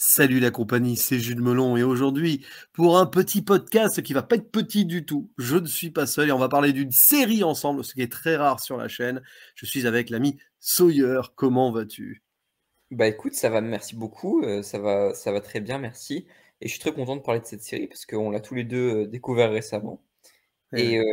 Salut la compagnie, c'est Jules Melon et aujourd'hui, pour un petit podcast qui va pas être petit du tout, je ne suis pas seul et on va parler d'une série ensemble, ce qui est très rare sur la chaîne. Je suis avec l'ami Sawyer, comment vas-tu? Bah écoute, ça va, merci beaucoup, ça va très bien, merci. Et je suis très content de parler de cette série parce qu'on l'a tous les deux découvert récemment. Eh Et, oui.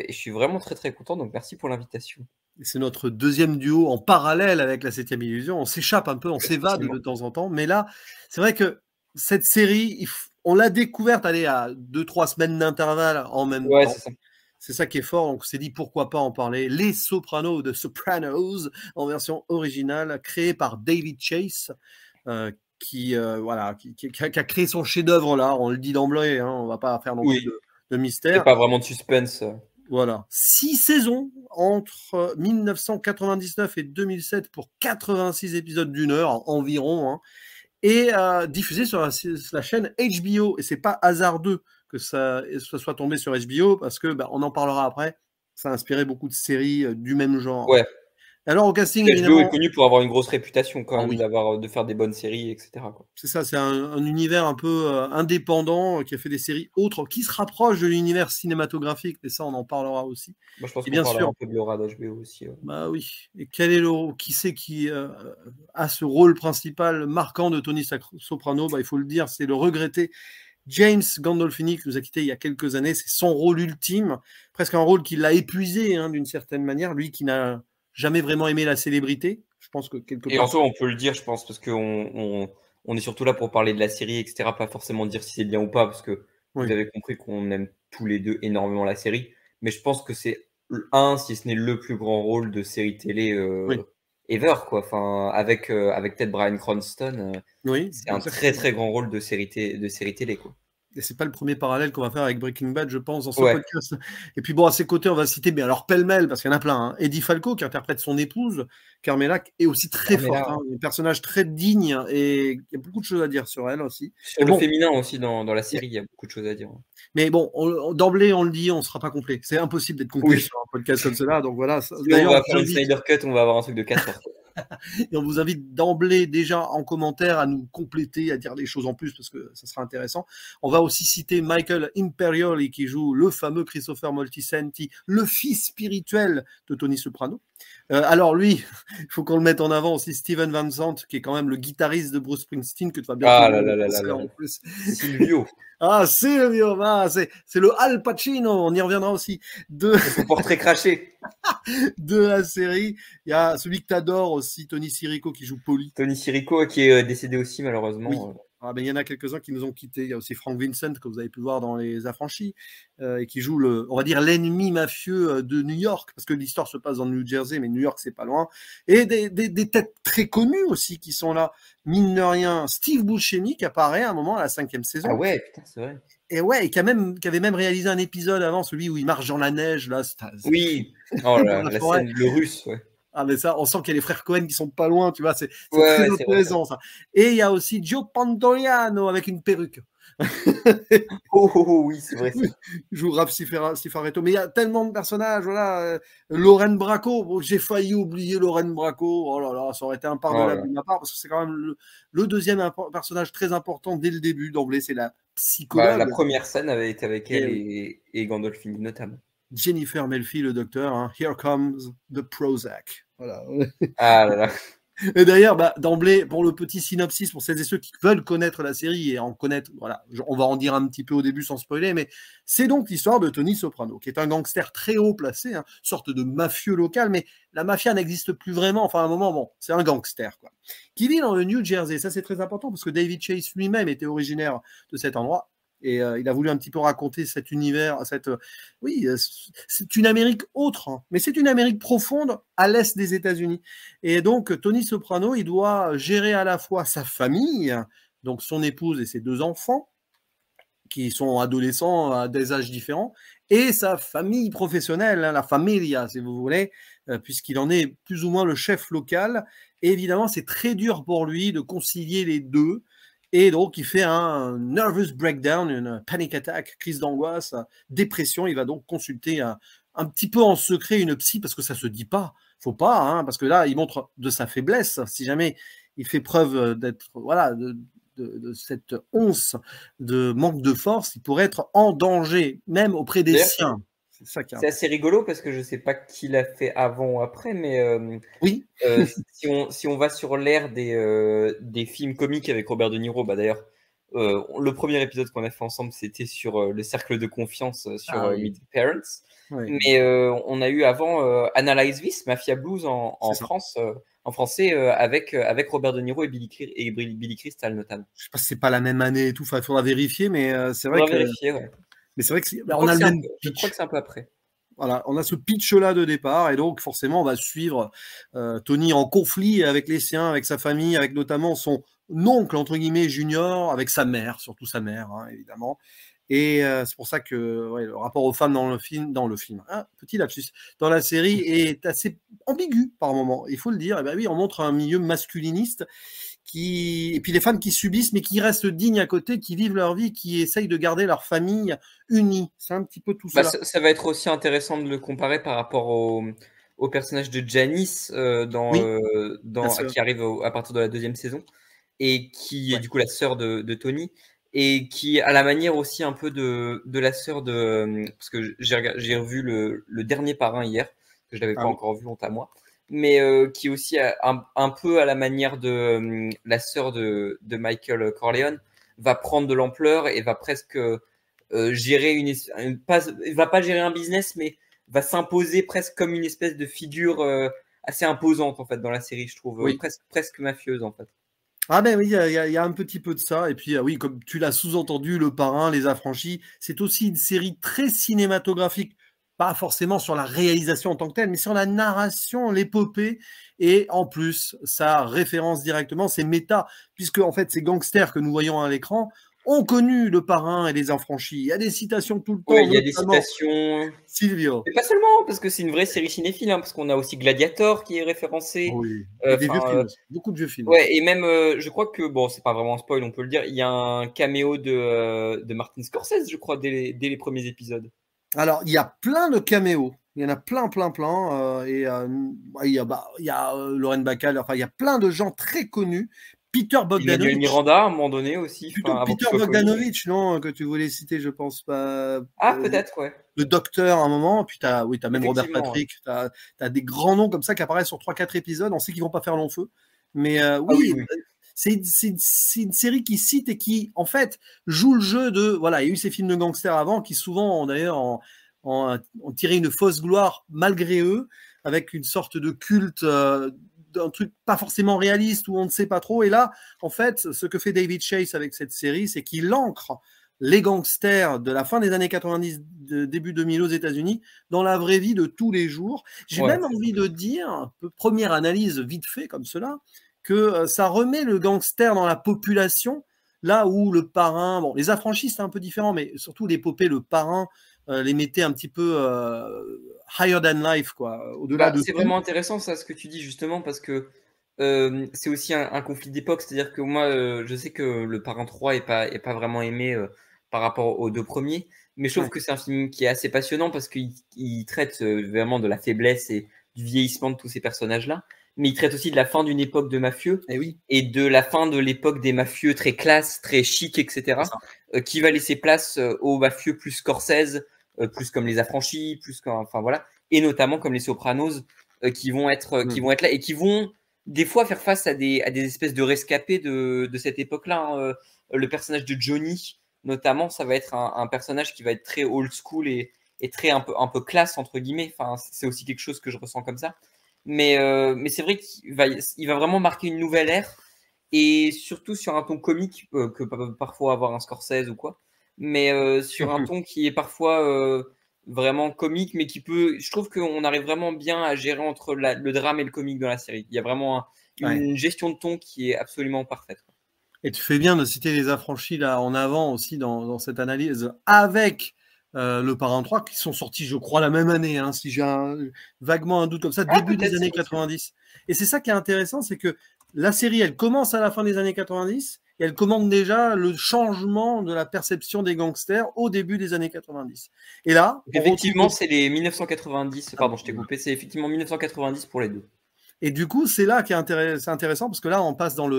et je suis vraiment très très content, donc merci pour l'invitation. C'est notre deuxième duo en parallèle avec la septième illusion. On s'échappe un peu, on s'évade de Effectivement. temps en temps, mais là, c'est vrai que cette série, on l'a découverte, allez, à 2-3 semaines d'intervalle en même Ouais, temps. c'est ça. C'est ça qui est fort, donc on s'est dit pourquoi pas en parler. Les Sopranos de Sopranos en version originale, créée par David Chase, voilà, qui a créé son chef-d'œuvre là. On le dit d'emblée, hein, on va pas faire non plus Oui, de il n'y a mystère. pas vraiment de suspense. Voilà, 6 saisons entre 1999 et 2007 pour 86 épisodes d'une heure environ, hein, et diffusé sur la chaîne HBO. Et c'est pas hasardeux que ça soit tombé sur HBO parce que, bah, on en parlera après, ça a inspiré beaucoup de séries du même genre. Ouais. Alors au casting, Puis HBO est évidemment, connu pour avoir une grosse réputation quand ah même, oui, de faire des bonnes séries, etc., quoi. c'est ça, c'est un univers un peu indépendant qui a fait des séries autres qui se rapprochent de l'univers cinématographique, mais ça on en parlera aussi. Moi, je pense Et qu'on bien parlera sûr, un peu de l'aura d'HBO aussi. bah oui. Et quel est qui c'est qui a ce rôle principal marquant de Tony Soprano? Bah, il faut le dire, c'est le regretté James Gandolfini qui nous a quittés il y a quelques années. C'est son rôle ultime, presque un rôle qui l'a épuisé, hein, d'une certaine manière. Lui qui n'a jamais vraiment aimé la célébrité. Je pense que quelque Et en part. soi, on peut le dire, je pense, parce qu'on est surtout là pour parler de la série, etc. Pas forcément dire si c'est bien ou pas, parce que vous Oui, avez compris qu'on aime tous les deux énormément la série. Mais je pense que c'est un, si ce n'est le plus grand rôle de série télé oui, ever, quoi. Enfin, avec peut-être Bryan Cranston, oui, c'est un très exactement. très grand rôle de série télé, quoi. Et c'est pas le premier parallèle qu'on va faire avec Breaking Bad, je pense, dans ce Ouais, podcast. Et puis bon, à ses côtés, on va citer, mais alors pêle-mêle, parce qu'il y en a plein, hein. Eddie Falco, qui interprète son épouse, Carmela, est aussi très forte, Carmela. hein, un personnage très digne, et il y a beaucoup de choses à dire sur elle aussi. Sur Mais le bon, féminin aussi, dans la série, il y a beaucoup de choses à dire. mais bon, d'emblée, on le dit, on ne sera pas complet. C'est impossible d'être complet Oui, sur un podcast comme cela, donc voilà. sinon on D'ailleurs, va on faire vous une invite. Snyder Cut, on va avoir un truc de 4 heures. Et on vous invite d'emblée déjà en commentaire à nous compléter, à dire des choses en plus parce que ça sera intéressant. On va aussi citer Michael Imperioli qui joue le fameux Christopher Moltisanti, le fils spirituel de Tony Soprano. Alors lui, il faut qu'on le mette en avant aussi, Steven Van Zandt, qui est quand même le guitariste de Bruce Springsteen, que tu vas bientôt Ah là voir là en là là concert là là. en plus. Silvio. Ah, Silvio, ah, c'est le Al Pacino, on y reviendra aussi, de, Et son portrait craché. de la série. Il y a celui que tu adores aussi, Tony Sirico, qui joue Paulie. Tony Sirico qui est décédé aussi malheureusement. Oui. Ah, ben, il y en a quelques-uns qui nous ont quittés. Il y a aussi Frank Vincent, que vous avez pu voir dans Les Affranchis, et qui joue on va dire, l'ennemi mafieux de New York, parce que l'histoire se passe dans le New Jersey, mais New York, c'est pas loin. Et des têtes très connues aussi qui sont là. Mine de rien, Steve Buscemi qui apparaît à un moment à la 5e Ah saison. ouais, putain, c'est vrai. Et ouais, et qui avait même réalisé un épisode avant, celui où il marche dans la neige, là, Oui. Oh dans là, la la forêt. scène, le russe, ouais. Ah, mais ça, on sent qu'il y a les frères Cohen qui sont pas loin, tu vois, c'est Ouais, très ouais, c'est vrai, c'est vrai. intéressant, ça. Et il y a aussi Joe Pantoliano avec une perruque. Oh, oh, oh, oui, c'est vrai ça. Oui, il joue Raph Cifaretto. Mais il y a tellement de personnages, voilà. Lorraine Bracco, bon, j'ai failli oublier Lorraine Bracco. Oh là là, ça aurait été Oh impardonnable là. de ma part, parce que c'est quand même le deuxième personnage très important dès le début, d'emblée, c'est la Bah, la psychologue. première scène avait été avec elle Et oui, et Gandolfini notamment. Jennifer Melfi, le docteur, hein. Here comes the Prozac. Voilà. Ah là là. Et d'ailleurs, bah, d'emblée, pour le petit synopsis, pour celles et ceux qui veulent connaître la série et en connaître, voilà, on va en dire un petit peu au début sans spoiler, mais c'est donc l'histoire de Tony Soprano, qui est un gangster très haut placé, hein, sorte de mafieux local, mais la mafia n'existe plus vraiment, enfin à un moment, bon, c'est un gangster, quoi, qui vit dans le New Jersey. Ça, c'est très important parce que David Chase lui-même était originaire de cet endroit. Et il a voulu un petit peu raconter cet univers, oui, c'est une Amérique autre, hein, mais c'est une Amérique profonde à l'est des États-Unis. Et donc, Tony Soprano, il doit gérer à la fois sa famille, donc son épouse et ses 2 enfants, qui sont adolescents à des âges différents, et sa famille professionnelle, hein, la familia, si vous voulez, puisqu'il en est plus ou moins le chef local. Et évidemment, c'est très dur pour lui de concilier les deux. Et donc, il fait un nervous breakdown, une panic attack, crise d'angoisse, dépression. Il va donc consulter un petit peu en secret une psy, parce que ça se dit pas. Faut pas, hein, parce que là, il montre de sa faiblesse. Si jamais il fait preuve d'être, voilà, de cette once de manque de force, il pourrait être en danger, même auprès des siens. C'est ça qui est C'est assez rigolo parce que je ne sais pas qui l'a fait avant ou après, mais oui. Si on va sur l'ère des films comiques avec Robert De Niro, bah d'ailleurs, le premier épisode qu'on a fait ensemble, c'était sur le cercle de confiance sur Meet the Parents. Oui. Mais on a eu avant Analyze This, Mafia Blues en France, en français, avec Robert De Niro et Billy Crystal notamment. Je sais pas si c'est pas la même année et tout, il faudra vérifier, mais c'est vrai que. Vérifier, ouais. Mais c'est vrai que on a le même pitch. Je crois que c'est un peu après. Voilà, on a ce pitch-là de départ, et donc forcément, on va suivre Tony en conflit avec les siens, avec sa famille, avec notamment son oncle, entre guillemets, junior, avec sa mère, surtout sa mère, hein, évidemment. Et c'est pour ça que le rapport aux femmes dans le film, petit lapsus, dans la série est assez ambigu par moments, il faut le dire. Et ben oui, on montre un milieu masculiniste et puis les femmes qui subissent, mais qui restent dignes à côté, qui vivent leur vie, qui essayent de garder leur famille unie. C'est un petit peu tout ça. Ça va être aussi intéressant de le comparer par rapport au personnage de Janice qui arrive à partir de la 2e saison et qui est du coup la sœur de Tony et qui a la manière aussi un peu de la sœur parce que j'ai revu le dernier Parrain hier, que je l'avais pas encore vu, honte à moi, mais qui est aussi un peu à la manière de la sœur de Michael Corleone, va prendre de l'ampleur et va presque gérer il va pas gérer un business, mais va s'imposer presque comme une espèce de figure assez imposante en fait dans la série, je trouve, presque mafieuse en fait. Ah ben oui, il y a un petit peu de ça. Et puis oui, comme tu l'as sous-entendu, Le Parrain, Les Affranchis, c'est aussi une série très cinématographique, pas forcément sur la réalisation en tant que telle, mais sur la narration, l'épopée. Et en plus, ça référence directement, c'est méta, puisque en fait, ces gangsters que nous voyons à l'écran ont connu Le Parrain et Les Affranchis. Il y a des citations tout le temps. Oui, il y a des citations. Silvio. Mais pas seulement, parce que c'est une vraie série cinéphile, hein, parce qu'on a aussi Gladiator qui est référencé. Oui, et des vieux films, beaucoup de vieux films. Ouais, et même, je crois que, bon, c'est pas vraiment un spoil, on peut le dire, il y a un caméo de Martin Scorsese, je crois, dès les premiers épisodes. Alors, il y a plein de caméos. Il y en a plein. Et il y a Lauren Bacall, enfin, il y a plein de gens très connus. Peter Bogdanovich. Emmanuel Miranda, à un moment donné aussi. Peter Bogdanovich, non, que tu voulais citer, je pense pas. Ah, peut-être, ouais. Le docteur, à un moment. Puis tu as même Robert Patrick. Ouais. Tu as des grands noms comme ça qui apparaissent sur 3-4 épisodes. On sait qu'ils vont pas faire long feu. Mais oui. C'est une série qui cite et qui, en fait, joue le jeu de. Voilà, il y a eu ces films de gangsters avant qui, souvent, d'ailleurs, ont tiré une fausse gloire malgré eux, avec une sorte de culte d'un truc pas forcément réaliste où on ne sait pas trop. Et là, en fait, ce que fait David Chase avec cette série, c'est qu'il ancre les gangsters de la fin des années 90, début 2000 aux États-Unis, dans la vraie vie de tous les jours. J'ai même envie de dire, première analyse vite fait comme cela, que ça remet le gangster dans la population, là où le Parrain, bon, les Affranchis c'est un peu différent, mais surtout l'épopée, le Parrain les mettait un petit peu higher than life, quoi, au-delà de. C'est vraiment intéressant ça, ce que tu dis justement, parce que c'est aussi un conflit d'époque, c'est-à-dire que moi, je sais que le Parrain 3 est pas vraiment aimé par rapport aux 2 premiers, mais je trouve que c'est un film qui est assez passionnant parce qu'il traite vraiment de la faiblesse et du vieillissement de tous ces personnages-là. Mais il traite aussi de la fin d'une époque de mafieux et de la fin de l'époque des mafieux très classe, très chic, etc. Qui va laisser place aux mafieux plus Scorsese, plus comme les Affranchis, enfin voilà, et notamment comme les Sopranos qui vont être là et qui vont des fois faire face à des espèces de rescapés de cette époque-là. Hein. Le personnage de Johnny, notamment, ça va être un personnage qui va être très old school et très un peu classe entre guillemets. Enfin, c'est aussi quelque chose que je ressens comme ça. Mais c'est vrai qu'il va vraiment marquer une nouvelle ère et surtout sur un ton comique que peut parfois avoir un Scorsese ou quoi, mais sur un ton qui est parfois vraiment comique, mais je trouve qu'on arrive vraiment bien à gérer entre le drame et le comique dans la série. Il y a vraiment une gestion de ton qui est absolument parfaite. Et tu fais bien de citer les Affranchis là en avant aussi dans cette analyse avec le Parrain 3 qui sont sortis, je crois, la même année, hein, si j'ai vaguement un doute comme ça, début des années 90. Et c'est ça qui est intéressant, c'est que la série, elle commence à la fin des années 90 et elle commande déjà le changement de la perception des gangsters au début des années 90. Et là, effectivement, c'est les 1990, pardon, je t'ai coupé, c'est effectivement 1990 pour les deux. Et du coup, c'est là qui est c'est intéressant parce que là, on passe dans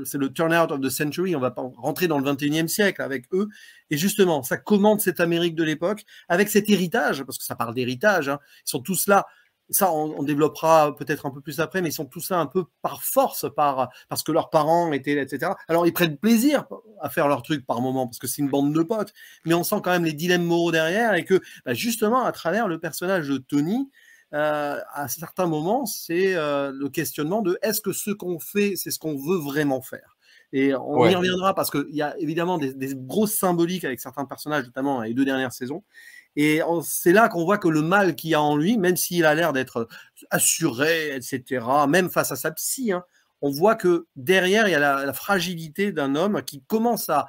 c'est le turn out of the century. On va rentrer dans le 21e siècle avec eux. Et justement, ça commande cette Amérique de l'époque avec cet héritage, parce que ça parle d'héritage. Hein. Ils sont tous là. Ça, on développera peut-être un peu plus après, mais ils sont tous là un peu par force, parce que leurs parents étaient là, etc. Alors, ils prennent plaisir à faire leur truc par moment, parce que c'est une bande de potes, mais on sent quand même les dilemmes moraux derrière, et que, bah, justement, à travers le personnage de Tony, à certains moments, c'est le questionnement de est-ce que ce qu'on fait, c'est ce qu'on veut vraiment faire. Et on y reviendra parce qu'il y a évidemment des grosses symboliques avec certains personnages, notamment les 2 dernières saisons. Et c'est là qu'on voit que le mal qu'il y a en lui, même s'il a l'air d'être assuré, etc., même face à sa psy, hein, on voit que derrière, il y a la fragilité d'un homme qui commence à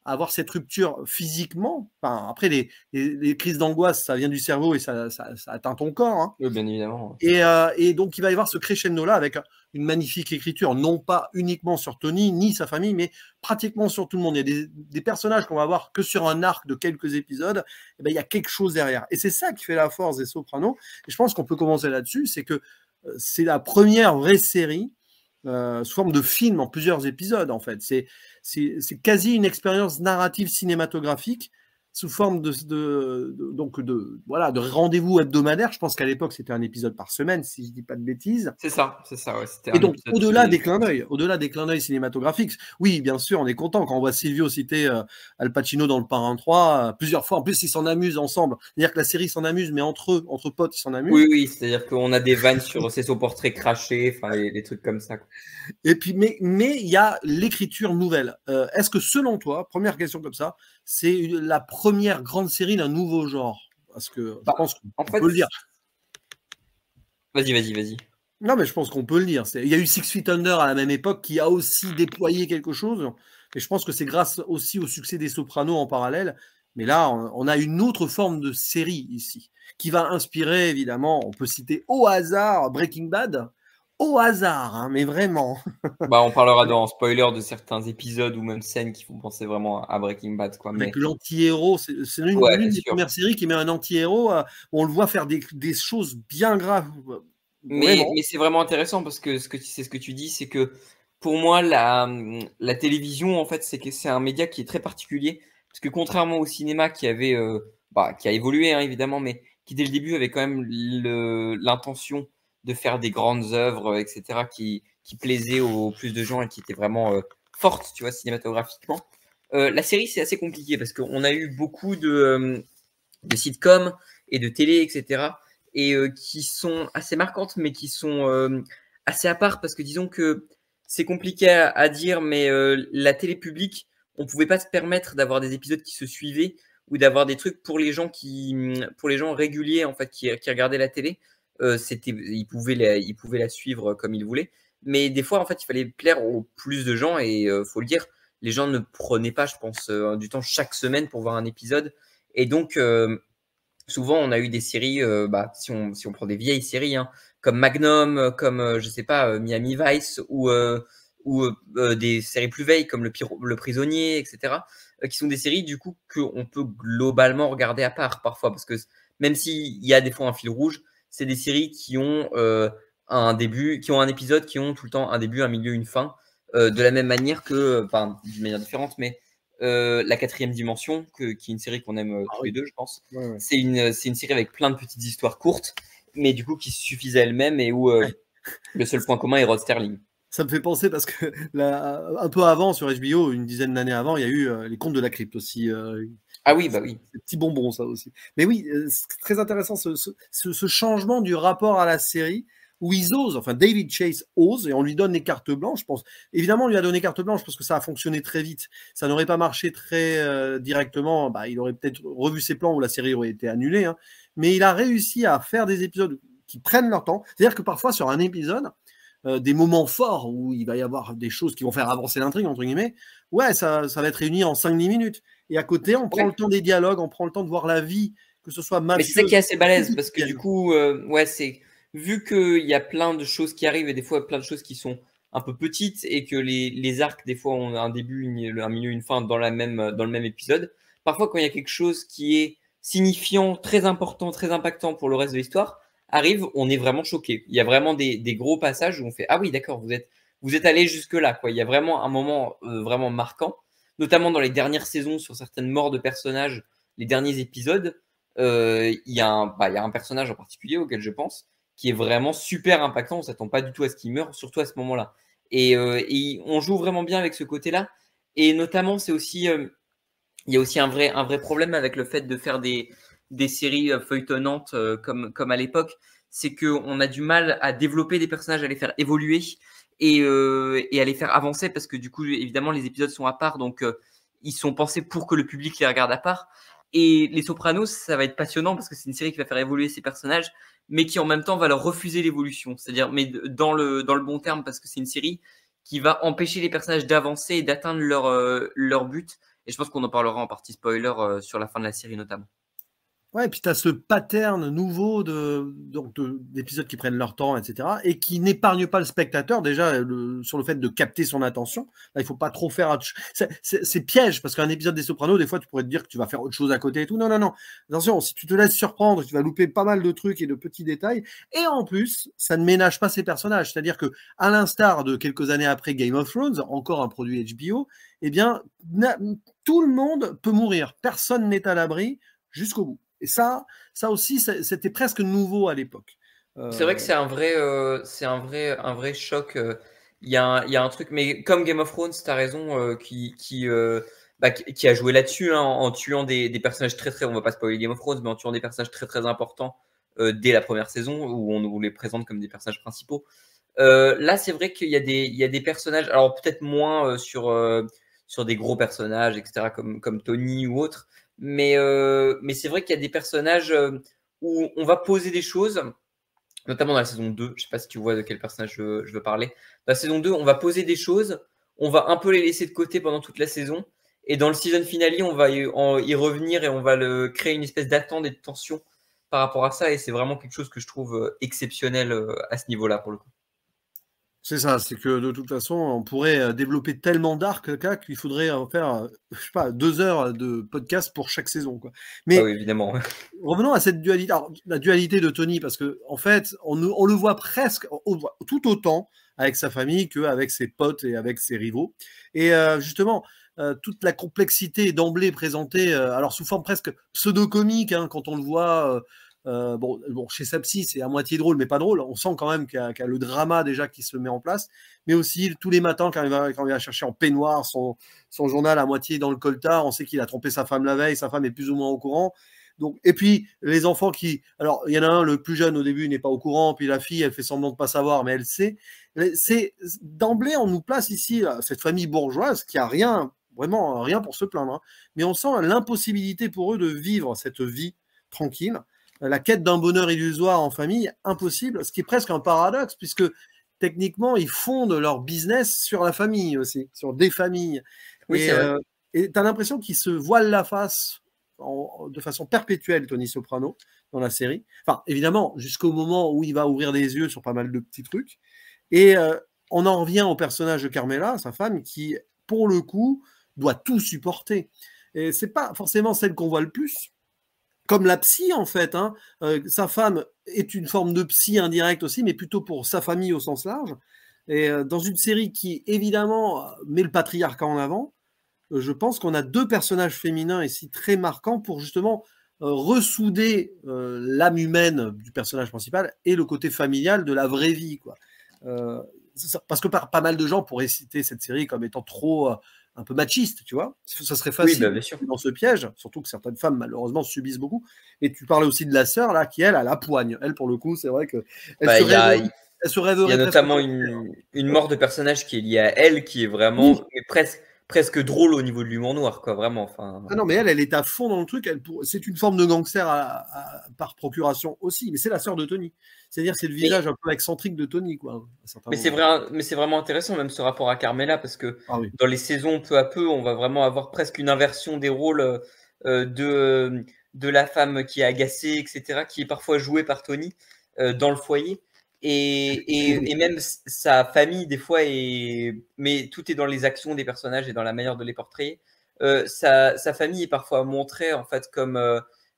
avoir cette rupture physiquement. Enfin, après, les crises d'angoisse, ça vient du cerveau et ça atteint ton corps. Hein. Oui, bien évidemment. Et donc, il va y avoir ce crescendo-là avec une magnifique écriture, non pas uniquement sur Tony ni sa famille, mais pratiquement sur tout le monde. Il y a des personnages qu'on va voir que sur un arc de quelques épisodes. Et ben, il y a quelque chose derrière. Et c'est ça qui fait la force des Sopranos. Et je pense qu'on peut commencer là-dessus. C'est que c'est la première vraie série sous forme de film en plusieurs épisodes, en fait. C'est quasi une expérience narrative cinématographique sous forme de rendez-vous hebdomadaire. Je pense qu'à l'époque, c'était un épisode par semaine, si je ne dis pas de bêtises. C'est ça, ouais. Et donc, au-delà des clins d'œil cinématographiques, oui, bien sûr, on est content quand on voit Silvio citer Al Pacino dans Le Parrain 3, plusieurs fois. En plus, ils s'en amusent ensemble. C'est-à-dire que la série s'en amuse, mais entre eux, entre potes, ils s'en amusent. Oui, c'est-à-dire qu'on a des vannes sur ses portraits crachés, enfin, les trucs comme ça. Quoi. Et puis, mais il y a l'écriture nouvelle. Est-ce que, selon toi, première question comme ça, c'est la première grande série d'un nouveau genre? Parce que je pense qu'on peut le dire. Vas-y. Non, mais je pense qu'on peut le dire. Il y a eu Six Feet Under à la même époque qui a aussi déployé quelque chose. Et je pense que c'est grâce aussi au succès des Sopranos en parallèle. Mais là, on a une autre forme de série ici qui va inspirer, évidemment, on peut citer au hasard Breaking Bad. Au hasard, hein, mais vraiment. On parlera dans spoiler de certains épisodes ou même scènes qui font penser vraiment à Breaking Bad. Quoi. Avec l'anti-héros, c'est l'une des premières séries qui met un anti-héros, on le voit faire des choses bien graves. Mais c'est vraiment intéressant parce que ce que tu dis, c'est que pour moi, la télévision, en fait, c'est un média qui est très particulier. Parce que contrairement au cinéma qui avait, qui a évolué, hein, évidemment, mais qui dès le début avait quand même l'intention de faire des grandes œuvres, etc., qui plaisaient au plus de gens et qui étaient vraiment fortes, tu vois, cinématographiquement. La série, c'est assez compliqué parce qu'on a eu beaucoup de sitcoms et de télé, etc., et qui sont assez marquantes, mais qui sont assez à part, parce que disons que c'est compliqué à dire, mais la télé publique, on pouvait pas se permettre d'avoir des épisodes qui se suivaient ou d'avoir des trucs pour les gens pour les gens réguliers en fait qui regardaient la télé. Ils pouvaient la suivre comme ils voulaient, mais des fois en fait il fallait plaire au plus de gens et faut le dire, les gens ne prenaient pas, je pense, du temps chaque semaine pour voir un épisode, et donc souvent, on a eu des séries, si on prend des vieilles séries, hein, comme Magnum, comme, je sais pas, Miami Vice, ou des séries plus vieilles comme Le Prisonnier, etc., qui sont des séries, du coup, qu'on peut globalement regarder à part parfois, parce que même s'il y a des fois un fil rouge, c'est des séries qui ont un début, qui ont un épisode, qui ont tout le temps un début, un milieu, une fin, de la même manière que, enfin, d'une manière différente, mais la quatrième dimension, qui est une série qu'on aime tous les deux, je pense. Ouais. C'est une série avec plein de petites histoires courtes, mais du coup qui suffisent à elles-mêmes et où le seul point commun est Rod Sterling. Ça me fait penser parce que un peu avant sur HBO, une dizaine d'années avant, il y a eu les Contes de la Crypte aussi. Ah oui, bah oui. C'est petit bonbon ça aussi. Mais oui, c'est très intéressant ce changement du rapport à la série où ils osent, enfin David Chase ose et on lui donne les cartes blanches. Je pense évidemment on lui a donné carte blanche parce que ça a fonctionné très vite. Ça n'aurait pas marché très directement. Il aurait peut-être revu ses plans ou la série aurait été annulée. Hein. Mais il a réussi à faire des épisodes qui prennent leur temps. C'est-à-dire que parfois sur un épisode, des moments forts où il va y avoir des choses qui vont faire avancer l'intrigue, entre guillemets, ouais, ça va être réuni en 5-10 minutes. Et à côté, on prend le temps des dialogues, on prend le temps de voir la vie, que ce soit mafieuse. Mais c'est ça qui est assez balèze, parce que du coup, c'est vu qu'il y a plein de choses qui arrivent et des fois plein de choses qui sont un peu petites et que les arcs, des fois, ont un début, un milieu, une fin dans le même épisode. Parfois, quand il y a quelque chose qui est signifiant, très important, très impactant pour le reste de l'histoire, arrive, on est vraiment choqué. Il y a vraiment des gros passages où on fait ah oui, d'accord, vous êtes allé jusque-là, quoi. Il y a vraiment un moment vraiment marquant, notamment dans les dernières saisons sur certaines morts de personnages, les derniers épisodes. Il y a un personnage en particulier auquel je pense qui est vraiment super impactant. On s'attend pas du tout à ce qu'il meure, surtout à ce moment-là. Et on joue vraiment bien avec ce côté-là. Et notamment, il y a aussi un vrai problème avec le fait de faire des séries feuilletonnantes comme à l'époque. C'est qu'on a du mal à développer des personnages, à les faire évoluer et à les faire avancer parce que du coup, évidemment, les épisodes sont à part. Donc, ils sont pensés pour que le public les regarde à part. Et Les Sopranos, ça va être passionnant parce que c'est une série qui va faire évoluer ces personnages, mais qui en même temps va leur refuser l'évolution. C'est-à-dire, mais dans le bon terme, parce que c'est une série qui va empêcher les personnages d'avancer et d'atteindre leur but. Et je pense qu'on en parlera en partie spoiler sur la fin de la série notamment. Ouais, et puis tu as ce pattern nouveau d'épisodes qui prennent leur temps, etc., et qui n'épargne pas le spectateur, déjà, sur le fait de capter son attention. Là, il faut pas trop faire. C'est piège, parce qu'un épisode des Sopranos, des fois, tu pourrais te dire que tu vas faire autre chose à côté et tout. Non, non, non. Attention, si tu te laisses surprendre, tu vas louper pas mal de trucs et de petits détails. Et en plus, ça ne ménage pas ses personnages. C'est-à-dire que, à l'instar de quelques années après Game of Thrones, encore un produit HBO, eh bien, tout le monde peut mourir. Personne n'est à l'abri jusqu'au bout. Et ça aussi, c'était presque nouveau à l'époque. C'est vrai que c'est un vrai choc. Il y a un truc, mais comme Game of Thrones, tu as raison, qui a joué là-dessus hein, en tuant des personnages très, on va pas spoiler Game of Thrones, mais en tuant des personnages très importants dès la première saison où on nous les présente comme des personnages principaux. Là, c'est vrai qu'il y a des personnages, alors peut-être moins sur des gros personnages, etc., comme Tony ou autres, mais c'est vrai qu'il y a des personnages où on va poser des choses, notamment dans la saison 2. Je sais pas si tu vois de quel personnage je veux parler. Dans la saison 2, on va poser des choses, on va un peu les laisser de côté pendant toute la saison, et dans le season finale, on va y revenir et on va créer une espèce d'attente et de tension par rapport à ça, et c'est vraiment quelque chose que je trouve exceptionnel à ce niveau-là, pour le coup. C'est ça, c'est que de toute façon, on pourrait développer tellement d'arcs là, qu'il faudrait en faire, je sais pas, 2 heures de podcast pour chaque saison, quoi. Ah Mais oui, évidemment. revenons à cette dualité. Alors, la dualité de Tony, parce que en fait, on le voit presque tout autant avec sa famille qu'avec ses potes et avec ses rivaux. Et justement, toute la complexité est d'emblée présentée, alors sous forme presque pseudo-comique, hein, quand on le voit. Bon, chez Sapsi, c'est à moitié drôle, mais pas drôle. On sent quand même qu'il y a le drama déjà qui se met en place, mais aussi tous les matins quand il va chercher en peignoir son journal à moitié dans le coltard, on sait qu'il a trompé sa femme la veille, sa femme est plus ou moins au courant. Donc, et puis les enfants alors il y en a un, le plus jeune au début n'est pas au courant, puis la fille elle fait semblant de pas savoir, mais elle sait. C'est d'emblée on nous place ici là, cette famille bourgeoise qui a rien, vraiment rien pour se plaindre, hein, mais on sent l'impossibilité pour eux de vivre cette vie tranquille. La quête d'un bonheur illusoire en famille, impossible, ce qui est presque un paradoxe, puisque techniquement, ils fondent leur business sur la famille aussi, sur des familles. Oui, c'est vrai. Et tu as l'impression qu'ils se voilent la face de façon perpétuelle, Tony Soprano, dans la série. Enfin, évidemment, jusqu'au moment où il va ouvrir les yeux sur pas mal de petits trucs. Et on en revient au personnage de Carmela, sa femme, qui, pour le coup, doit tout supporter. Et c'est pas forcément celle qu'on voit le plus, comme la psy en fait. Hein. Sa femme est une forme de psy indirecte aussi, mais plutôt pour sa famille au sens large. Et dans une série qui évidemment met le patriarcat en avant, je pense qu'on a 2 personnages féminins ici très marquants pour justement ressouder l'âme humaine du personnage principal et le côté familial de la vraie vie, quoi. Parce que pas mal de gens pourraient citer cette série comme étant trop un peu machiste, tu vois. Ça serait Oui, facile bien sûr. dans ce piège, surtout que certaines femmes malheureusement subissent beaucoup. Et tu parlais aussi de la sœur là, qui elle a la poigne. Elle pour le coup, c'est vrai que elle Bah, se il y a, rêverait, elle se il y a rêverait presque. notamment une mort de personnage qui est liée à elle, qui est Oui. vraiment mais presque drôle au niveau de l'humour noir, quoi, vraiment. Enfin, Ah non, mais elle est à fond dans le truc. C'est une forme de gangster par procuration aussi, mais c'est la sœur de Tony. C'est-à-dire c'est le mais, visage un peu excentrique de Tony, quoi, à certains mais c'est moments. vrai, mais c'est vraiment intéressant, même ce rapport à Carmela, parce que Ah oui. dans les saisons, peu à peu, on va vraiment avoir presque une inversion des rôles de la femme qui est agacée, etc., qui est parfois jouée par Tony dans le foyer. Et même sa famille, des fois, mais tout est dans les actions des personnages et dans la manière de les portrayer. Sa famille est parfois montrée en fait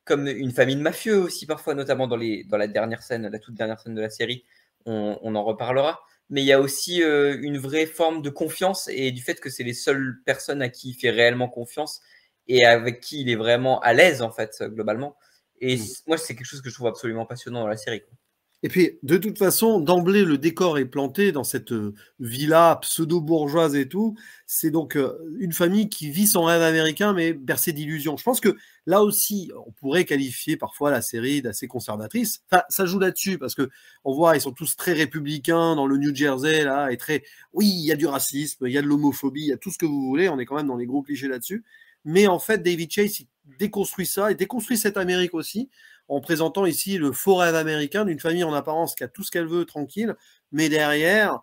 comme une famille de mafieux aussi parfois, notamment dans la dernière scène, la toute dernière scène de la série. On en reparlera. Mais il y a aussi une vraie forme de confiance et du fait que c'est les seules personnes à qui il fait réellement confiance et avec qui il est vraiment à l'aise, en fait, globalement. Et moi, c'est quelque chose que je trouve absolument passionnant dans la série, quoi. Et puis, de toute façon, d'emblée, le décor est planté dans cette villa pseudo-bourgeoise et tout. C'est donc une famille qui vit son rêve américain, mais bercée d'illusions. Je pense que là aussi, on pourrait qualifier parfois la série d'assez conservatrice. Enfin, ça joue là-dessus, parce que on voit, ils sont tous très républicains dans le New Jersey, là, et très, oui, il y a du racisme, il y a de l'homophobie, il y a tout ce que vous voulez. On est quand même dans les gros clichés là-dessus. Mais en fait, David Chase, il déconstruit ça, et déconstruit cette Amérique aussi, en présentant ici le faux rêve américain d'une famille en apparence qui a tout ce qu'elle veut, tranquille, mais derrière,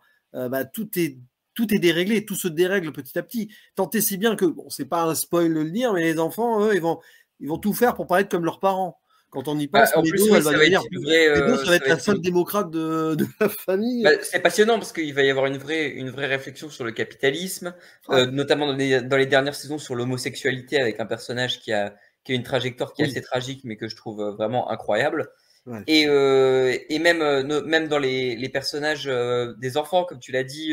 tout est déréglé, tout se dérègle petit à petit. Tant et si bien que, bon, c'est pas un spoil de le dire, mais les enfants, eux, ils vont tout faire pour paraître comme leurs parents. Quand on y pense, En plus, Meadow, oui, elle va ça va devenir, être une vraie, Meadow, ça va ça être va la être seule démocrate de la famille. c'est passionnant parce qu'il va y avoir une vraie réflexion sur le capitalisme, Ouais. notamment dans les dernières saisons sur l'homosexualité avec un personnage qui a une trajectoire qui est Oui. assez tragique mais que je trouve vraiment incroyable. Ouais. Et même dans les personnages des enfants, comme tu l'as dit,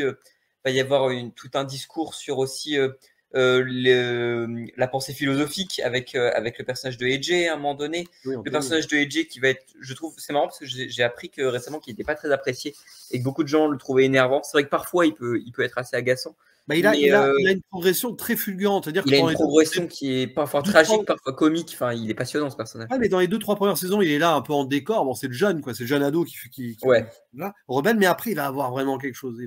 va y avoir tout un discours sur aussi la pensée philosophique avec le personnage de AJ à un moment donné. Oui, Le Anthony. personnage de AJ qui va être, je trouve, c'est marrant parce que j'ai appris que récemment qu'il n'était pas très apprécié et que beaucoup de gens le trouvaient énervant. C'est vrai que parfois il peut être assez agaçant. Il Mais a une progression très fulgurante. C'est-à-dire que il a une pendant les progression qui est parfois deux, tragique, trois- parfois comique. Enfin, il est passionnant ce personnage. mais dans les 2-3 premières saisons, il est là un peu en décor. Bon, c'est le jeune, quoi. C'est le jeune ado qui Ouais. là, rebelle, mais après, il va avoir vraiment quelque chose.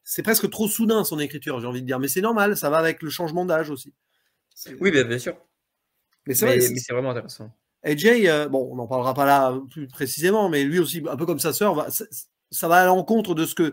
C'est presque trop soudain son écriture, j'ai envie de dire. Mais c'est normal, ça va avec le changement d'âge aussi. Oui, bien sûr. Mais c'est vrai, Mais c'est vraiment intéressant. AJ, bon, on n'en parlera pas là plus précisément, mais lui aussi, un peu comme sa sœur, ça va à l'encontre de ce que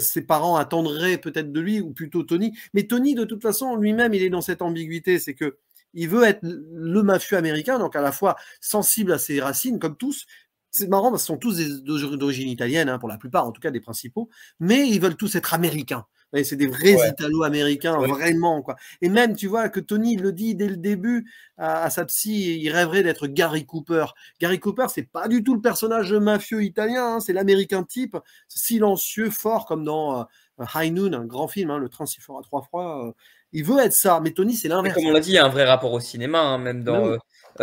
ses parents attendraient peut-être de lui, ou plutôt Tony. Mais Tony, de toute façon, lui-même, il est dans cette ambiguïté, c'est que il veut être le mafieux américain, donc à la fois sensible à ses racines, comme tous. C'est marrant parce qu'ils sont tous d'origine italienne, hein, pour la plupart, en tout cas des principaux, mais ils veulent tous être américains. C'est des vrais Italo-américains, vraiment, quoi. Et même, tu vois, que Tony le dit dès le début à sa psy, il rêverait d'être Gary Cooper. Gary Cooper, c'est pas du tout le personnage mafieux italien, hein, c'est l'américain type, silencieux, fort, comme dans High Noon, un grand film, hein, le train sifflera 3 fois. Il veut être ça, mais Tony, c'est l'inverse. Comme on l'a dit, il y a un vrai rapport au cinéma, hein, même dans,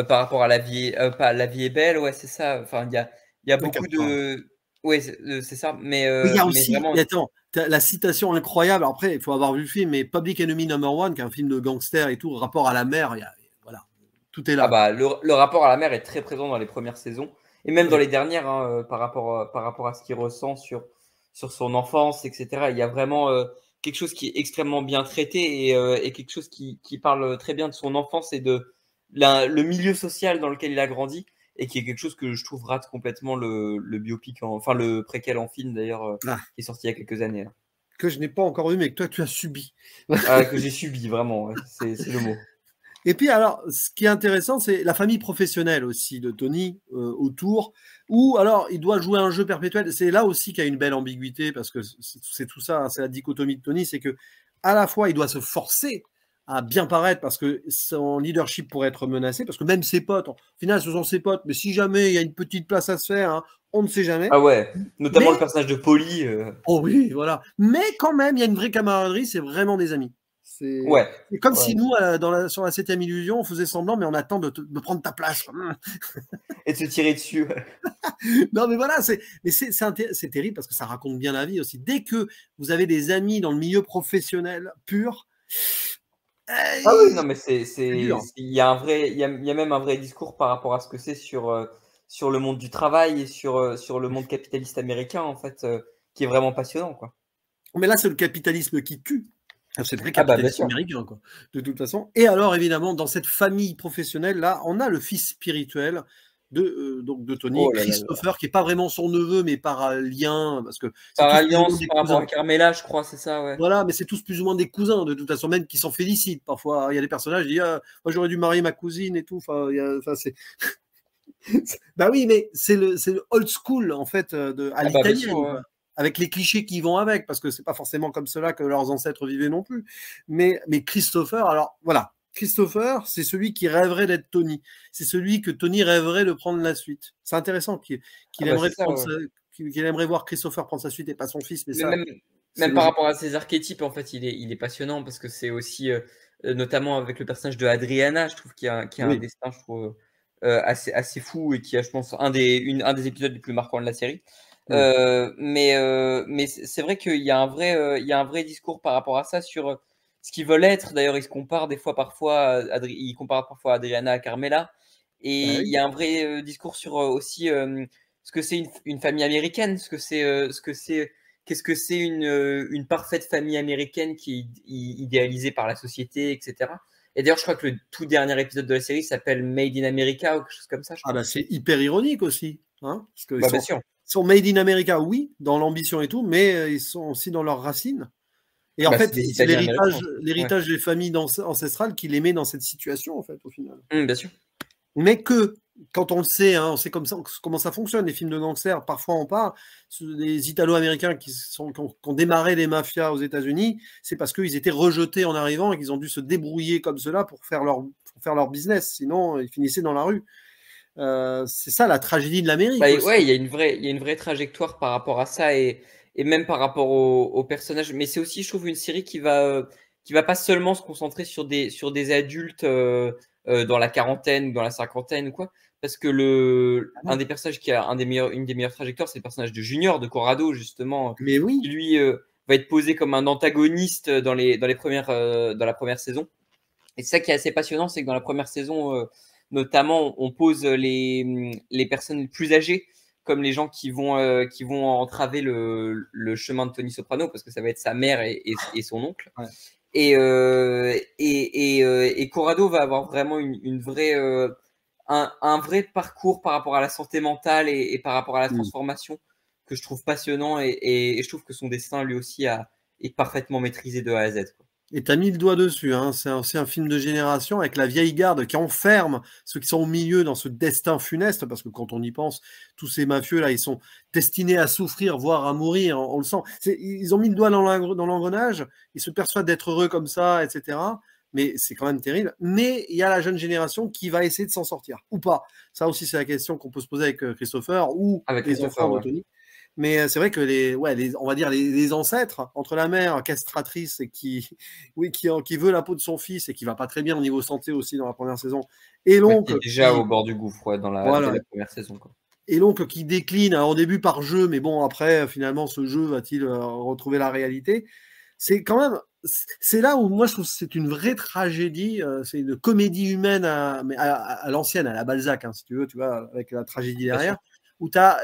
par rapport à La vie est belle, ouais, c'est ça. Enfin, il y a beaucoup de. Ouais, c'est ça. Mais il y a aussi, vraiment... attends, la citation incroyable. Après, il faut avoir vu le film, mais Public Enemy No.1, qui est un film de gangster et tout, rapport à la mer, voilà, tout est là. Ah bah, le rapport à la mer est très présent dans les premières saisons et même dans les dernières, hein, par rapport à ce qu'il ressent sur son enfance, etc. Il y a vraiment quelque chose qui est extrêmement bien traité et quelque chose qui parle très bien de son enfance et de le milieu social dans lequel il a grandi et qui est quelque chose que je trouve rate complètement le biopic, enfin le préquel en film d'ailleurs, qui est sorti il y a quelques années. Que je n'ai pas encore vu, mais que toi tu as subi. Que j'ai subi, vraiment, ouais, c'est le mot. Et puis alors, ce qui est intéressant, c'est la famille professionnelle aussi de Tony autour, où alors il doit jouer un jeu perpétuel. C'est là aussi qu'il y a une belle ambiguïté, parce que c'est tout ça, hein, c'est la dichotomie de Tony, c'est que à la fois il doit se forcer à bien paraître parce que son leadership pourrait être menacé, parce que même ses potes, au final ce sont ses potes, mais si jamais il y a une petite place à se faire, hein, on ne sait jamais. Ah ouais, notamment le personnage de Polly. Oh oui, voilà. Mais quand même, il y a une vraie camaraderie, c'est vraiment des amis. C'est comme si nous, sur la 7e illusion, on faisait semblant, mais on attend de prendre ta place. Et de se tirer dessus. Non, mais voilà, c'est terrible parce que ça raconte bien la vie aussi. Dès que vous avez des amis dans le milieu professionnel pur, ah oui, non, mais il y a même un vrai discours par rapport à ce que c'est sur le monde du travail et sur le monde capitaliste américain, en fait, qui est vraiment passionnant, quoi. Mais là, c'est le capitalisme qui tue. C'est le vrai bien capitalisme sûr. américain, quoi, de toute façon. Et alors, évidemment, dans cette famille professionnelle, là, on a le fils spirituel de Tony, Christopher, qui n'est pas vraiment son neveu, mais par lien, parce que par alliance, par rapport à Carmela, je crois, c'est ça, ouais. Voilà, mais c'est tous plus ou moins des cousins, de toute façon, même qui s'en félicitent. Parfois, il y a des personnages qui disent moi j'aurais dû marier ma cousine et tout. Enfin, c'est. Bah oui, mais c'est le old school, en fait, à l'italienne, ouais. Avec les clichés qui vont avec, parce que c'est pas forcément comme cela que leurs ancêtres vivaient non plus. Mais Christopher, alors voilà, Christopher, c'est celui qui rêverait d'être Tony. C'est celui que Tony rêverait de prendre la suite. C'est intéressant qu'il aimerait qu'il aimerait voir Christopher prendre sa suite et pas son fils. Mais ça, même par rapport à ses archétypes, en fait, il est passionnant parce que c'est aussi, notamment avec le personnage de Adriana, je trouve qu'il y a un destin, je trouve, assez fou et qui a, je pense, un des épisodes les plus marquants de la série. Mais c'est vrai qu'il y a un vrai discours par rapport à ça sur ce qu'ils veulent être. D'ailleurs, il compare parfois Adriana à Carmela. Et il y a un vrai discours sur aussi ce que c'est une famille américaine, qu'est-ce que c'est une parfaite famille américaine qui est idéalisée par la société, etc. Et d'ailleurs, je crois que le tout dernier épisode de la série s'appelle Made in America ou quelque chose comme ça. C'est hyper ironique aussi. Hein, parce que bien sûr. Ils sont Made in America, oui, dans l'ambition et tout, mais ils sont aussi dans leurs racines. Et en fait, c'est l'héritage des familles ancestrales qui les met dans cette situation, en fait, au final. Bien sûr. Mais quand on le sait, hein, on sait comment ça fonctionne, les films de gangsters, parfois on parle, les Italo-Américains qui ont démarré les mafias aux États-Unis, c'est parce qu'ils étaient rejetés en arrivant et qu'ils ont dû se débrouiller comme cela pour faire leur business, sinon ils finissaient dans la rue. C'est ça la tragédie de l'Amérique. Il y a une vraie trajectoire par rapport à ça et même par rapport aux personnages. Mais c'est aussi, je trouve, une série qui va pas seulement se concentrer sur des adultes dans la quarantaine ou dans la cinquantaine ou quoi. Parce que un des personnages qui a une des meilleures trajectoires, c'est le personnage de Junior, de Corrado, justement. Mais oui. Qui lui va être posé comme un antagoniste dans la première saison. Et c'est ça qui est assez passionnant, c'est que dans la première saison, notamment, on pose les personnes plus âgées comme les gens qui vont entraver le chemin de Tony Soprano, parce que ça va être sa mère et son oncle. Ouais. Et Corrado va avoir vraiment une vraie, un vrai parcours par rapport à la santé mentale et par rapport à la transformation que je trouve passionnant et je trouve que son destin lui aussi est parfaitement maîtrisé de A à Z, quoi. Et t'as mis le doigt dessus, hein. C'est aussi un film de génération avec la vieille garde qui enferme ceux qui sont au milieu dans ce destin funeste, parce que quand on y pense, tous ces mafieux-là, ils sont destinés à souffrir, voire à mourir, on le sent. Ils ont mis le doigt dans l'engrenage, ils se persuadent d'être heureux comme ça, etc. Mais c'est quand même terrible. Mais il y a la jeune génération qui va essayer de s'en sortir, ou pas. Ça aussi, c'est la question qu'on peut se poser avec Christopher, ou avec les enfants de Tony. Mais c'est vrai que on va dire les ancêtres, entre la mère castratrice et qui veut la peau de son fils et qui va pas très bien au niveau santé aussi dans la première saison, et l'oncle qui est déjà au bord du gouffre dans la première saison, quoi. Et l'oncle qui décline au début par jeu, mais bon, après, finalement, ce jeu va-t-il retrouver la réalité? C'est quand même, c'est là où moi je trouve que c'est une vraie tragédie, c'est une comédie humaine à l'ancienne, à la Balzac, hein, si tu veux, tu vois, avec la tragédie derrière, où t'as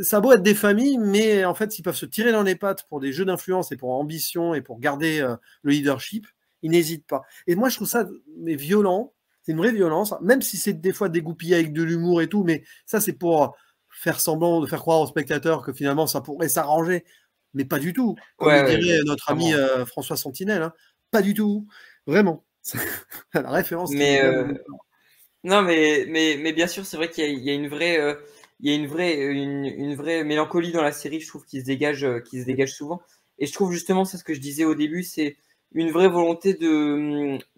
ça a beau être des familles, mais en fait, s'ils peuvent se tirer dans les pattes pour des jeux d'influence et pour ambition et pour garder le leadership, ils n'hésitent pas. Et moi, je trouve ça violent. C'est une vraie violence, même si c'est des fois dégoupillé avec de l'humour et tout, mais ça, c'est pour faire semblant, de faire croire aux spectateurs que finalement, ça pourrait s'arranger. Mais pas du tout. Comme le dirait notre ami François Sentinelle. Hein. Pas du tout. Vraiment. La référence. Non, mais bien sûr, c'est vrai qu'il y a une vraie... il y a une vraie mélancolie dans la série, je trouve, qui se dégage souvent. Et je trouve justement, c'est ce que je disais au début, c'est une vraie volonté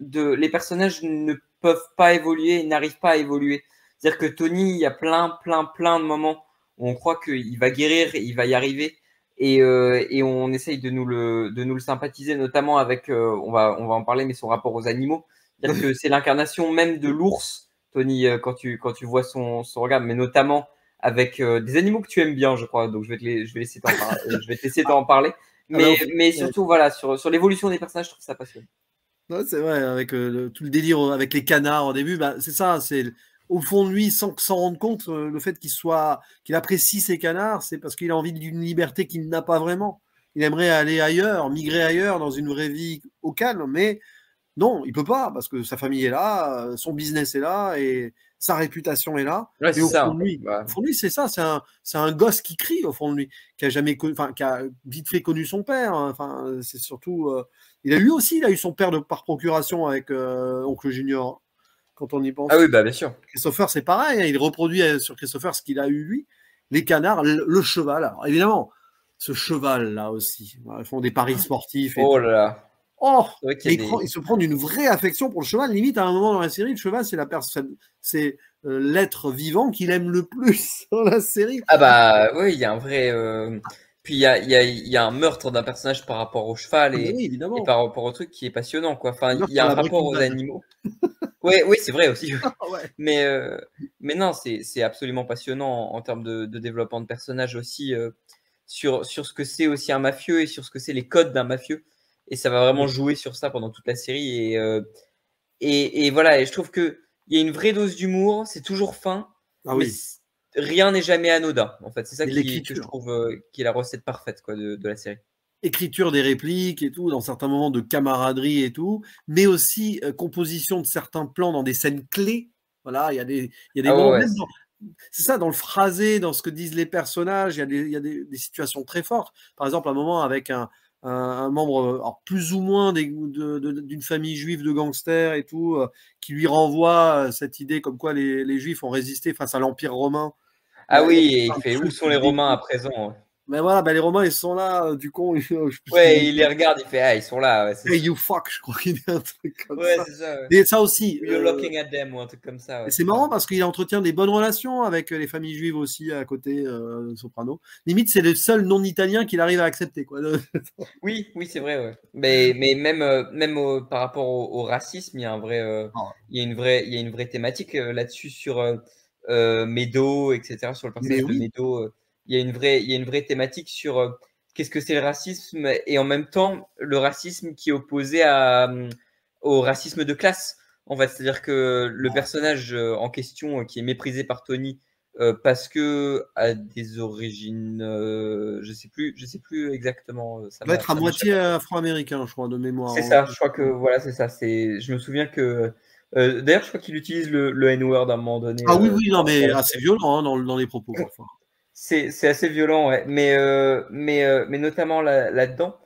les personnages ne peuvent pas évoluer, n'arrivent pas à évoluer. C'est-à-dire que Tony, il y a plein de moments où on croit qu'il va guérir, il va y arriver, et on essaye de nous le sympathiser, notamment avec, on va en parler, mais son rapport aux animaux. C'est-à-dire que c'est l'incarnation même de l'ours, Tony, quand tu vois son regard, mais notamment avec des animaux que tu aimes bien, je crois. Donc je vais te laisser t'en parler. Mais surtout, voilà, sur l'évolution des personnages, je trouve ça passionnant. Ouais, c'est vrai, avec tout le délire avec les canards au début, c'est ça, c'est au fond de lui, sans s'en rendre compte, le fait qu'il apprécie ces canards, c'est parce qu'il a envie d'une liberté qu'il n'a pas vraiment. Il aimerait aller ailleurs, migrer ailleurs, dans une vraie vie au calme, mais non, il peut pas, parce que sa famille est là, son business est là, et sa réputation est là. Ouais, mais au fond de lui, c'est ça, c'est un gosse qui crie au fond de lui, qui a vite fait connu son père. Hein. Enfin, c'est surtout, il a eu son père par procuration avec oncle Junior. Quand on y pense. Ah oui, bien sûr. Christopher, c'est pareil, hein, il reproduit sur Christopher ce qu'il a eu lui. Les canards, le cheval. Alors évidemment, ce cheval là aussi, ils font des paris sportifs. Oh là là. Oh, C'est vrai qu'il y a il se prend d'une vraie affection pour le cheval. Limite, à un moment dans la série, le cheval, c'est la personne, c'est l'être vivant qu'il aime le plus dans la série. Ah bah oui, il y a un vrai. Puis il y a un meurtre d'un personnage par rapport au cheval Ah, mais oui, et évidemment. par rapport au truc qui est passionnant, quoi. Enfin, Un il meurtre y a à un la rapport Breaking aux Bad. animaux. Oui, oui, c'est vrai aussi. Ah ouais. Mais, mais non, c'est absolument passionnant en termes de développement de personnages aussi, sur ce que c'est aussi un mafieux et sur ce que c'est les codes d'un mafieux. Et ça va vraiment jouer sur ça pendant toute la série. Et voilà, et je trouve qu'il y a une vraie dose d'humour, c'est toujours fin, Ah mais oui. rien n'est jamais anodin. En fait, c'est ça Et que je l'écriture. trouve qui est la recette parfaite quoi, de la série. Écriture des répliques et tout, dans certains moments de camaraderie et tout, mais aussi composition de certains plans dans des scènes clés. Voilà, il y a des Ah ouais, moments, ouais. même c'est ça, dans le phrasé, dans ce que disent les personnages, il y a des situations très fortes. Par exemple, un moment avec un membre, alors plus ou moins d'une famille juive de gangsters et tout, qui lui renvoie cette idée comme quoi les Juifs ont résisté face à l'Empire romain. Ah Il y a oui, et il un fait où truc sont qui les Romains à dégoûte. présent? Ouais, Mais voilà, bah, les Romains, ils sont là, du con, je sais plus ce qu'il ouais, dit. il les regarde, il fait ah, ils sont là, ouais, c'est Hey, sûr. you fuck, je crois qu'il dit un truc comme Ouais, ça. c'est ça, ouais. Et ça aussi, You're looking at them ou un truc comme ça, et ouais, c'est c'est ça. marrant parce qu'il entretient des bonnes relations avec les familles juives aussi à côté de Soprano. Limite, c'est le seul non-italien qu'il arrive à accepter, quoi. Oui, oui, c'est vrai, ouais. Mais même, par rapport au racisme, il y a un vrai, Ah, il y a une vraie thématique là-dessus sur Meadow, etc. Sur le mais personnage de oui, Meadow, il y a une vraie thématique sur qu'est-ce que c'est le racisme et en même temps le racisme qui est opposé au racisme de classe. En fait, c'est-à-dire que le personnage en question qui est méprisé par Tony parce que a des origines, je sais plus exactement. il doit être à moitié m'échappe. afro-américain, je crois, de mémoire. C'est ça. Je crois que voilà, c'est ça. Je me souviens que d'ailleurs, je crois qu'il utilise le N-word à un moment donné Ah oui, oui, non, dans mais la assez série. violent hein, dans les propos parfois. C'est assez violent, ouais. Mais notamment là-dedans,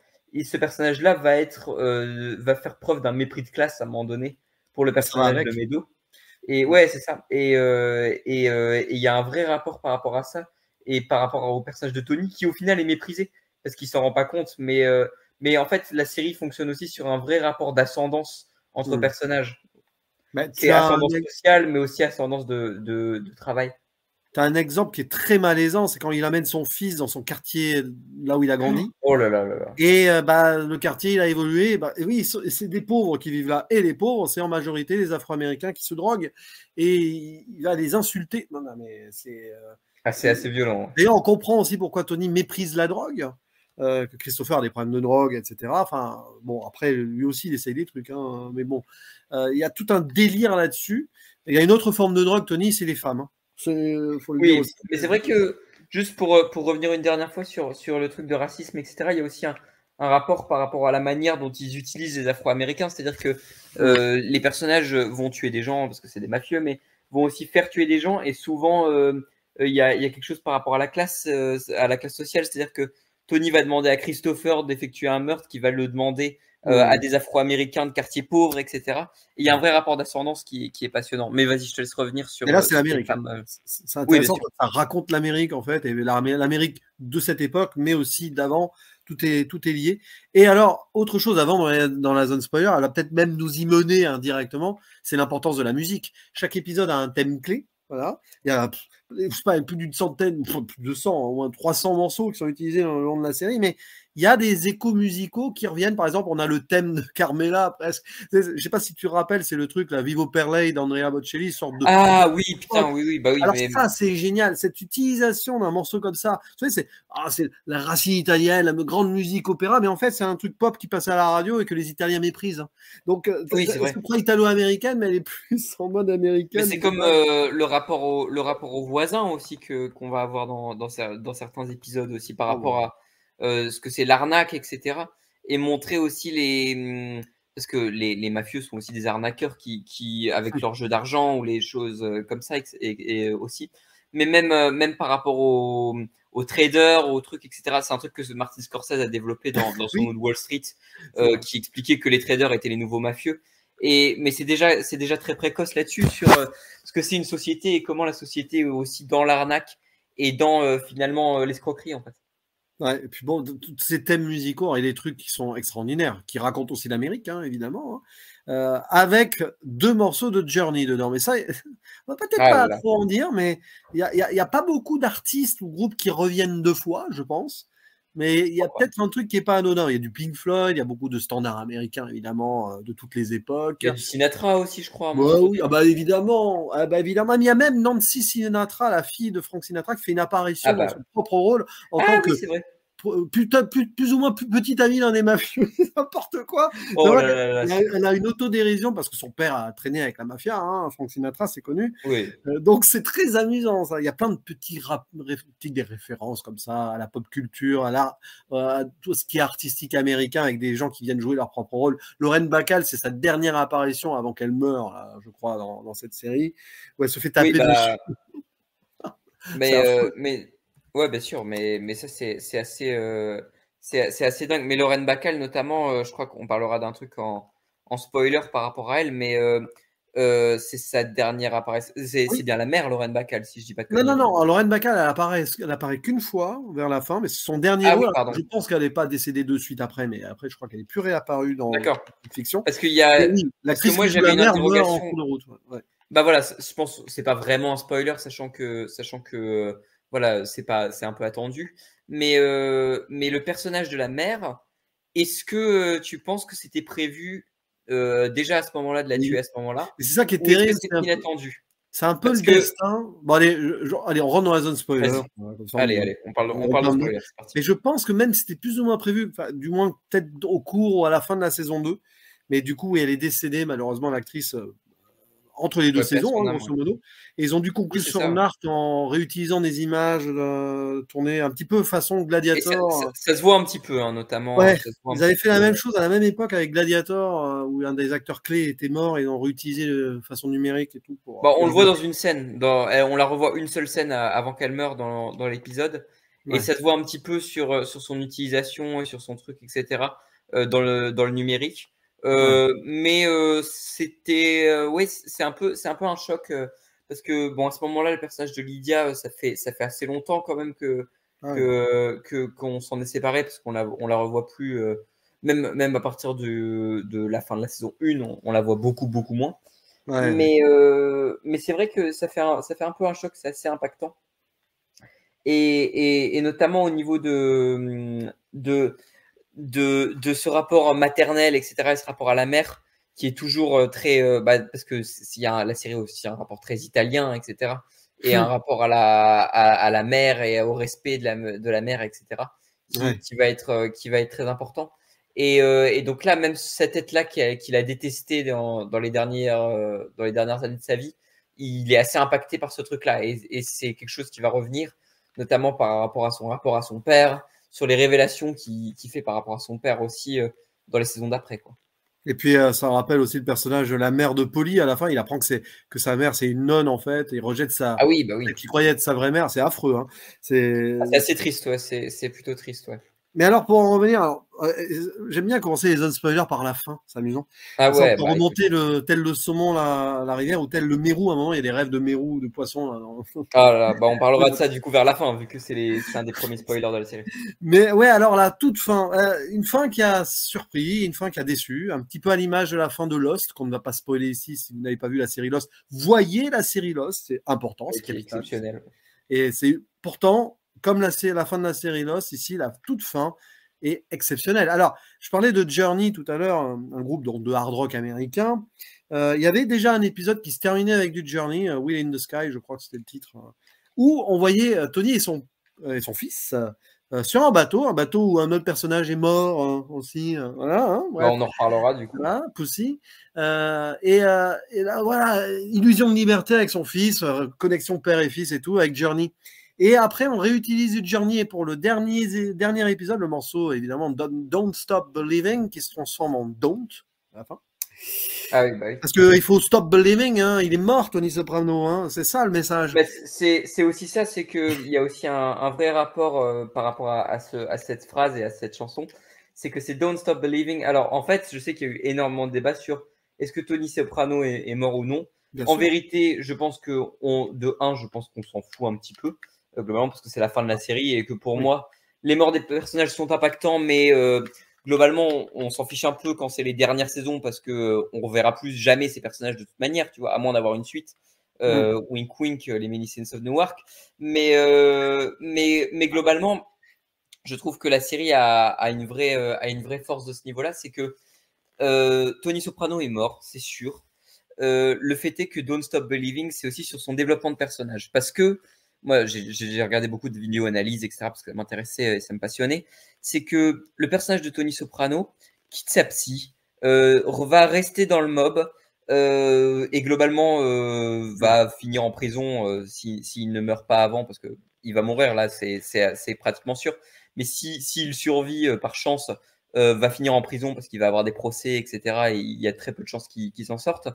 ce personnage-là va faire preuve d'un mépris de classe à un moment donné pour le Ça va personnage de avec. Meadow. Et ouais, c'est ça. Et il y a un vrai rapport par rapport à ça et par rapport au personnage de Tony qui au final est méprisé parce qu'il s'en rend pas compte. Mais en fait, la série fonctionne aussi sur un vrai rapport d'ascendance entre Hmm. personnages. Bah, C'est ascendance sociale, mais aussi ascendance de travail. tu as un exemple qui est très malaisant, c'est quand il amène son fils dans son quartier, là où il a grandi. Oh là là là là. Et bah, le quartier, il a évolué. Bah, et oui, c'est des pauvres qui vivent là. Et les pauvres, c'est en majorité les Afro-Américains qui se droguent. Et il va les insulter. Non, non, mais c'est. Ah, c'est assez violent. D'ailleurs, on comprend aussi pourquoi Tony méprise la drogue. Que Christopher a des problèmes de drogue, etc. Enfin, bon, après, lui aussi, il essaye des trucs. Hein, mais bon, il y a tout un délire là-dessus. Il y a une autre forme de drogue, Tony, c'est les femmes. Hein. Faut le dire Oui, aussi. mais c'est vrai que, juste pour revenir une dernière fois sur le truc de racisme, etc., il y a aussi un rapport par rapport à la manière dont ils utilisent les Afro-Américains. C'est-à-dire que les personnages vont tuer des gens parce que c'est des mafieux, mais vont aussi faire tuer des gens. Et souvent, il y a quelque chose par rapport à la classe sociale. C'est-à-dire que Tony va demander à Christopher d'effectuer un meurtre, qui va le demander à des Afro-Américains de quartiers pauvres, etc. Et il y a un vrai rapport d'ascendance qui est passionnant. Mais vas-y, je te laisse revenir Et là, c'est sur les l'Amérique. Hein. femmes. C'est Oui, bien intéressant, sûr. ça raconte l'Amérique, en fait, et l'Amérique de cette époque, mais aussi d'avant. Tout est lié. Et alors, autre chose avant, dans la zone spoiler, elle va peut-être même nous y mener indirectement, c'est l'importance de la musique. Chaque épisode a un thème clé. Voilà. Il y a je sais pas, plus d'une centaine, plus de 100, au moins 300 morceaux qui sont utilisés dans le long de la série, mais il y a des échos musicaux qui reviennent. Par exemple, on a le thème de Carmela, presque. Je sais pas si tu te rappelles, c'est le truc, la Vivo per lei d'Andrea Bocelli, sorte de Ah oui, putain, oui, oui, bah oui, alors mais ça, c'est génial, cette utilisation d'un morceau comme ça. Tu sais, c'est la racine italienne, la grande musique opéra, mais en fait, c'est un truc pop qui passe à la radio et que les Italiens méprisent. Hein. Donc, oui, c'est elle se vrai. croit italo-américaine, mais elle est plus en mode Mais américaine. c'est comme le rapport aux voisins aussi qu'on va avoir dans certains épisodes aussi par Ah rapport bon. à ce que c'est l'arnaque, etc. Et montrer aussi parce que les mafieux sont aussi des arnaqueurs qui avec leur jeu d'argent ou les choses comme ça et aussi. Mais même par rapport aux traders, aux trucs, etc. C'est un truc que Martin Scorsese a développé dans son Oui, Wall Street, c'est vrai. qui expliquait que les traders étaient les nouveaux mafieux. Mais c'est déjà très précoce là-dessus sur ce que c'est une société et comment la société est aussi dans l'arnaque et dans finalement l'escroquerie en fait. Ouais, et puis bon, tous ces thèmes musicaux et des trucs qui sont extraordinaires, qui racontent aussi l'Amérique, hein, évidemment, hein, avec 2 morceaux de Journey dedans. Mais ça, on va peut-être Ah là pas là. trop en dire, mais il y a pas beaucoup d'artistes ou groupes qui reviennent 2 fois, je pense. Mais il y a peut-être un truc qui est pas anodin. Il y a du Pink Floyd, il y a beaucoup de standards américains, évidemment, de toutes les époques. Il y a du Sinatra aussi, je crois, à un moment Bah oui, donné. ah bah évidemment, ah bah évidemment. Mais il y a même Nancy Sinatra, la fille de Frank Sinatra, qui fait une Ah apparition dans son bah. propre rôle en tant Ah que oui, c'est vrai. plus ou moins petit ami d'un des mafieux, n'importe quoi. Mais Oh ouais, là là là, c'est elle a une autodérision parce que son père a traîné avec la mafia, hein, Frank Sinatra, c'est connu. oui. Donc c'est très amusant, ça. Il y a plein de des références comme ça à la pop culture, à l'art, à tout ce qui est artistique américain avec des gens qui viennent jouer leur propre rôle. Lorraine Bacall, c'est sa dernière apparition avant qu'elle meure, là, je crois, dans cette série, où elle se fait Oui, taper dessus. bah, C'est affreux. mais ouais, bien sûr, mais ça, c'est assez, c'est assez dingue. Mais Lorraine Bacall, notamment, je crois qu'on parlera d'un truc en spoiler par rapport à elle, mais c'est sa dernière apparition. C'est Oui. bien la mère, Lorraine Bacall, si je dis pas de Non, non, conneries. non. Lorraine Bacall, elle apparaît qu'une fois vers la fin, mais c'est son dernier Ah oui, rôle. pardon. Je pense qu'elle n'est pas décédée de suite après, mais après, je crois qu'elle est plus réapparue dans D'accord. la fiction. Parce qu'il y Mais a, oui, parce que l'actrice moi, qui joue j'avais la une mère meurt en interrogation. cours de route. Ouais. Ouais. Bah voilà, je pense que c'est pas vraiment un spoiler, sachant que voilà, c'est un peu attendu. Mais le personnage de la mère, est-ce que tu penses que c'était prévu déjà à ce moment-là de la tuer Oui. à ce moment-là, Et c'est ça qui est ou est-ce que terrible. c'est inattendu? C'est un peu Parce le que destin. Bon, allez, allez, on rentre dans la zone spoiler. vas-y, Comme ça, allez, on parle, on on parle de reparle mieux. spoiler, c'est parti. Mais je pense que même si c'était plus ou moins prévu, enfin, du moins peut-être au cours ou à la fin de la saison 2, mais du coup, elle est décédée, malheureusement, l'actrice, entre les 2 Ouais, paix à saisons, son hein, âme, ouais. grosso modo. Et ils ont dû Oui, conclure c'est sur ça. Ouais. Narc en réutilisant des images tournées un petit peu façon Et ça, Gladiator. ça se voit un petit peu, hein, notamment, Ouais, ça se voit un ils petit avaient fait la peu. même chose à la même époque avec Gladiator, où un des acteurs clés était mort et ils ont réutilisé de façon numérique et tout Bon, pour on le le voit jeu. dans une scène, on la revoit une seule scène avant qu'elle meure dans l'épisode, et Ouais, ça se voit un petit peu sur son utilisation et sur son truc, etc., dans le numérique. ouais, Mais c'était, ouais, c'est un peu un choc, parce que bon, à ce moment-là, le personnage de Lydia, ça fait assez longtemps quand même ouais, qu'on s'en est séparé, parce qu'on la revoit plus, même à partir de la fin de la saison 1, on la voit beaucoup, beaucoup moins. ouais, ouais. Mais c'est vrai que ça fait un peu un choc, c'est assez impactant. Et notamment au niveau de ce rapport maternel, etc., et ce rapport à la mère, qui est toujours très. Bah, parce que s'il y a la série aussi un rapport très italien, etc., et un rapport à la mère et au respect de la mère, etc., qui, Ouais. qui, va être, euh, qui va être très important. Et donc là, même cette tête-là qu'il a détesté dans les dernières années de sa vie, il est assez impacté par ce truc-là. Et c'est quelque chose qui va revenir, notamment par rapport à son rapport à son père, sur les révélations qu'il fait par rapport à son père aussi dans les saisons d'après, quoi. Et puis ça rappelle aussi le personnage de la mère de Polly à la fin. Il apprend que sa mère c'est une nonne en fait et il rejette Ah oui, bah celle oui. qu'il croyait être sa vraie mère. C'est affreux. Hein. C'est Ah, c'est assez triste, ouais. C'est plutôt triste, ouais. Mais alors, pour en revenir, j'aime bien commencer les zones spoilers par la fin, c'est amusant. Ah Comme ça, on ouais, peut bah écoute. remonter tel le saumon la rivière ou tel le mérou. À un moment, il y a des rêves de mérou, de poisson. Là, Ah là là, bah on parlera de ça du coup vers la fin, vu que c'est un des premiers spoilers de la série. Mais ouais, alors la toute fin, une fin qui a surpris, une fin qui a déçu, un petit peu à l'image de la fin de Lost, qu'on ne va pas spoiler ici si vous n'avez pas vu la série Lost. Voyez la série Lost, c'est important, Et c'est qui est capital. exceptionnel. Et c'est pourtant, comme la fin de la série Lost, ici, la toute fin est exceptionnelle. Alors, je parlais de Journey tout à l'heure, un groupe de hard rock américain. Il y avait déjà un épisode qui se terminait avec du Journey, Wheel in the Sky, je crois que c'était le titre, où on voyait Tony et son fils sur un bateau où un autre personnage est mort aussi. Voilà, hein, Bah bref. on en reparlera du coup. Voilà, Pussy. Et là, voilà, illusion de liberté avec son fils, connexion père et fils et tout, avec Journey. Et après, on réutilise du Journey pour le dernier épisode, le morceau, évidemment, Don't Stop Believing, qui se transforme en Don't, à la fin. Ah oui, bah oui. Parce qu'il faut stop believing, hein. Il est mort, Tony Soprano, hein. C'est ça le message. Bah, c'est aussi ça, c'est qu'il y a aussi un vrai rapport par rapport à cette phrase et à cette chanson. C'est que c'est Don't Stop Believing. Alors, en fait, je sais qu'il y a eu énormément de débats sur est-ce que Tony Soprano est mort ou non. Bien En sûr. vérité, je pense je pense qu'on s'en fout un petit peu, globalement, parce que c'est la fin de la série et que pour Oui. moi, les morts des personnages sont impactants, mais globalement, on s'en fiche un peu quand c'est les dernières saisons parce que on reverra plus jamais ces personnages de toute manière, tu vois, à moins d'avoir une suite. Wink wink, les Many Saints of Newark. Mais globalement, je trouve que la série a une vraie force de ce niveau-là, c'est que Tony Soprano est mort, c'est sûr. Le fait est que Don't Stop Believing, c'est aussi sur son développement de personnage. Parce que moi, j'ai regardé beaucoup de vidéos analyses, etc., parce que ça m'intéressait et ça me passionnait. C'est que le personnage de Tony Soprano quitte sa psy, va rester dans le mob et globalement va finir en prison s'il ne meurt pas avant, parce que il va mourir là, c'est pratiquement sûr. Mais s'il survit par chance, va finir en prison parce qu'il va avoir des procès, etc. Et il y a très peu de chances qu'il s'en sorte.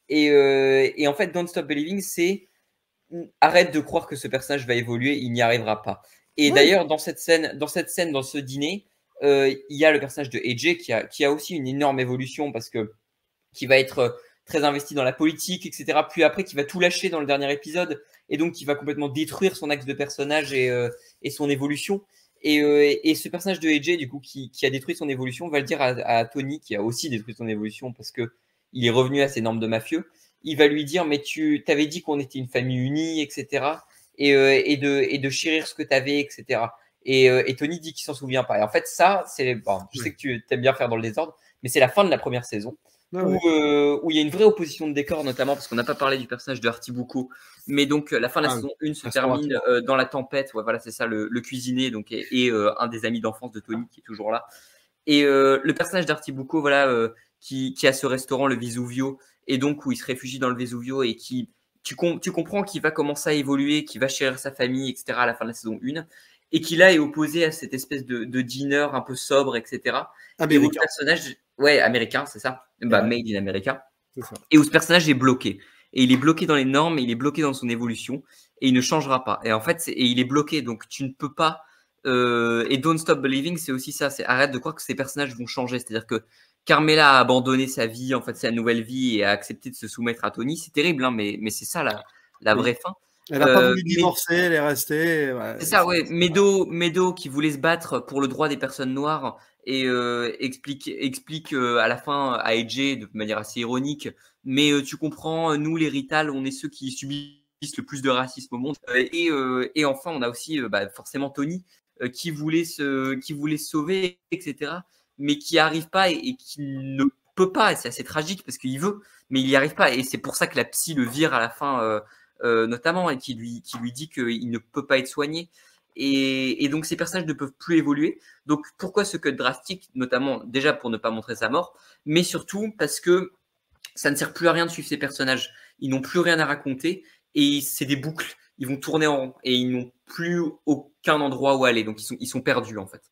Et en fait, Don't Stop Believing, c'est arrête de croire que ce personnage va évoluer, il n'y arrivera pas. Et d'ailleurs, dans cette scène, dans ce dîner, il y a le personnage de AJ qui a aussi une énorme évolution parce que qui va être très investi dans la politique, etc. Puis après, qui va tout lâcher dans le dernier épisode et donc qui va complètement détruire son axe de personnage et son évolution. Et ce personnage de AJ, du coup, qui a détruit son évolution, va le dire à Tony, qui a aussi détruit son évolution parce que il est revenu à ses normes de mafieux. Il va lui dire, mais tu t'avais dit qu'on était une famille unie, etc. Et de chérir ce que tu avais, etc. Et Tony dit qu'il s'en souvient pas. Et en fait, ça, c'est bon, je sais que tu aimes bien faire dans le désordre, mais c'est la fin de la première saison. Où il y a une vraie opposition de décor, notamment parce qu'on n'a pas parlé du personnage de Artibucco, mais donc la fin de la saison 1 se termine dans la tempête. Ouais, voilà, c'est ça, le cuisinier donc, et un des amis d'enfance de Tony qui est toujours là. Et le personnage d'Artibucco, voilà, qui a ce restaurant, le Vesuvio, et donc où il se réfugie dans le Vesuvio et qui, tu comprends qu'il va commencer à évoluer, qu'il va chérir sa famille, etc. à la fin de la saison 1, et qui là est opposé à cette espèce de dîner un peu sobre, etc. Et où le personnage, ouais, américain, c'est ça, bah, made in America, et où ce personnage est bloqué. Et il est bloqué dans les normes, et il est bloqué dans son évolution, et il ne changera pas. Et en fait, il est bloqué, donc tu ne peux pas. Et Don't Stop Believing, c'est aussi ça, c'est arrête de croire que ces personnages vont changer. C'est-à-dire que Carmela a abandonné sa vie, en fait, sa nouvelle vie, et a accepté de se soumettre à Tony. C'est terrible, hein, mais c'est ça la vraie fin. Elle n'a pas voulu divorcer, elle est restée. Ouais, c'est ça, ouais. Meadow qui voulait se battre pour le droit des personnes noires et explique à la fin à AJ de manière assez ironique. Mais tu comprends, nous les Rital, on est ceux qui subissent le plus de racisme au monde. Et enfin, on a aussi forcément Tony qui voulait se sauver, etc. Mais qui n'y arrive pas et qui ne peut pas. Et c'est assez tragique parce qu'il veut, mais il n'y arrive pas. Et c'est pour ça que la psy le vire à la fin. Notamment, et qui lui dit qu'il ne peut pas être soigné. Et donc, ces personnages ne peuvent plus évoluer. Donc, pourquoi ce cut drastique? Notamment, déjà pour ne pas montrer sa mort, mais surtout parce que ça ne sert plus à rien de suivre ces personnages. Ils n'ont plus rien à raconter et c'est des boucles. Ils vont tourner en rond et ils n'ont plus aucun endroit où aller. Donc, ils sont perdus, en fait.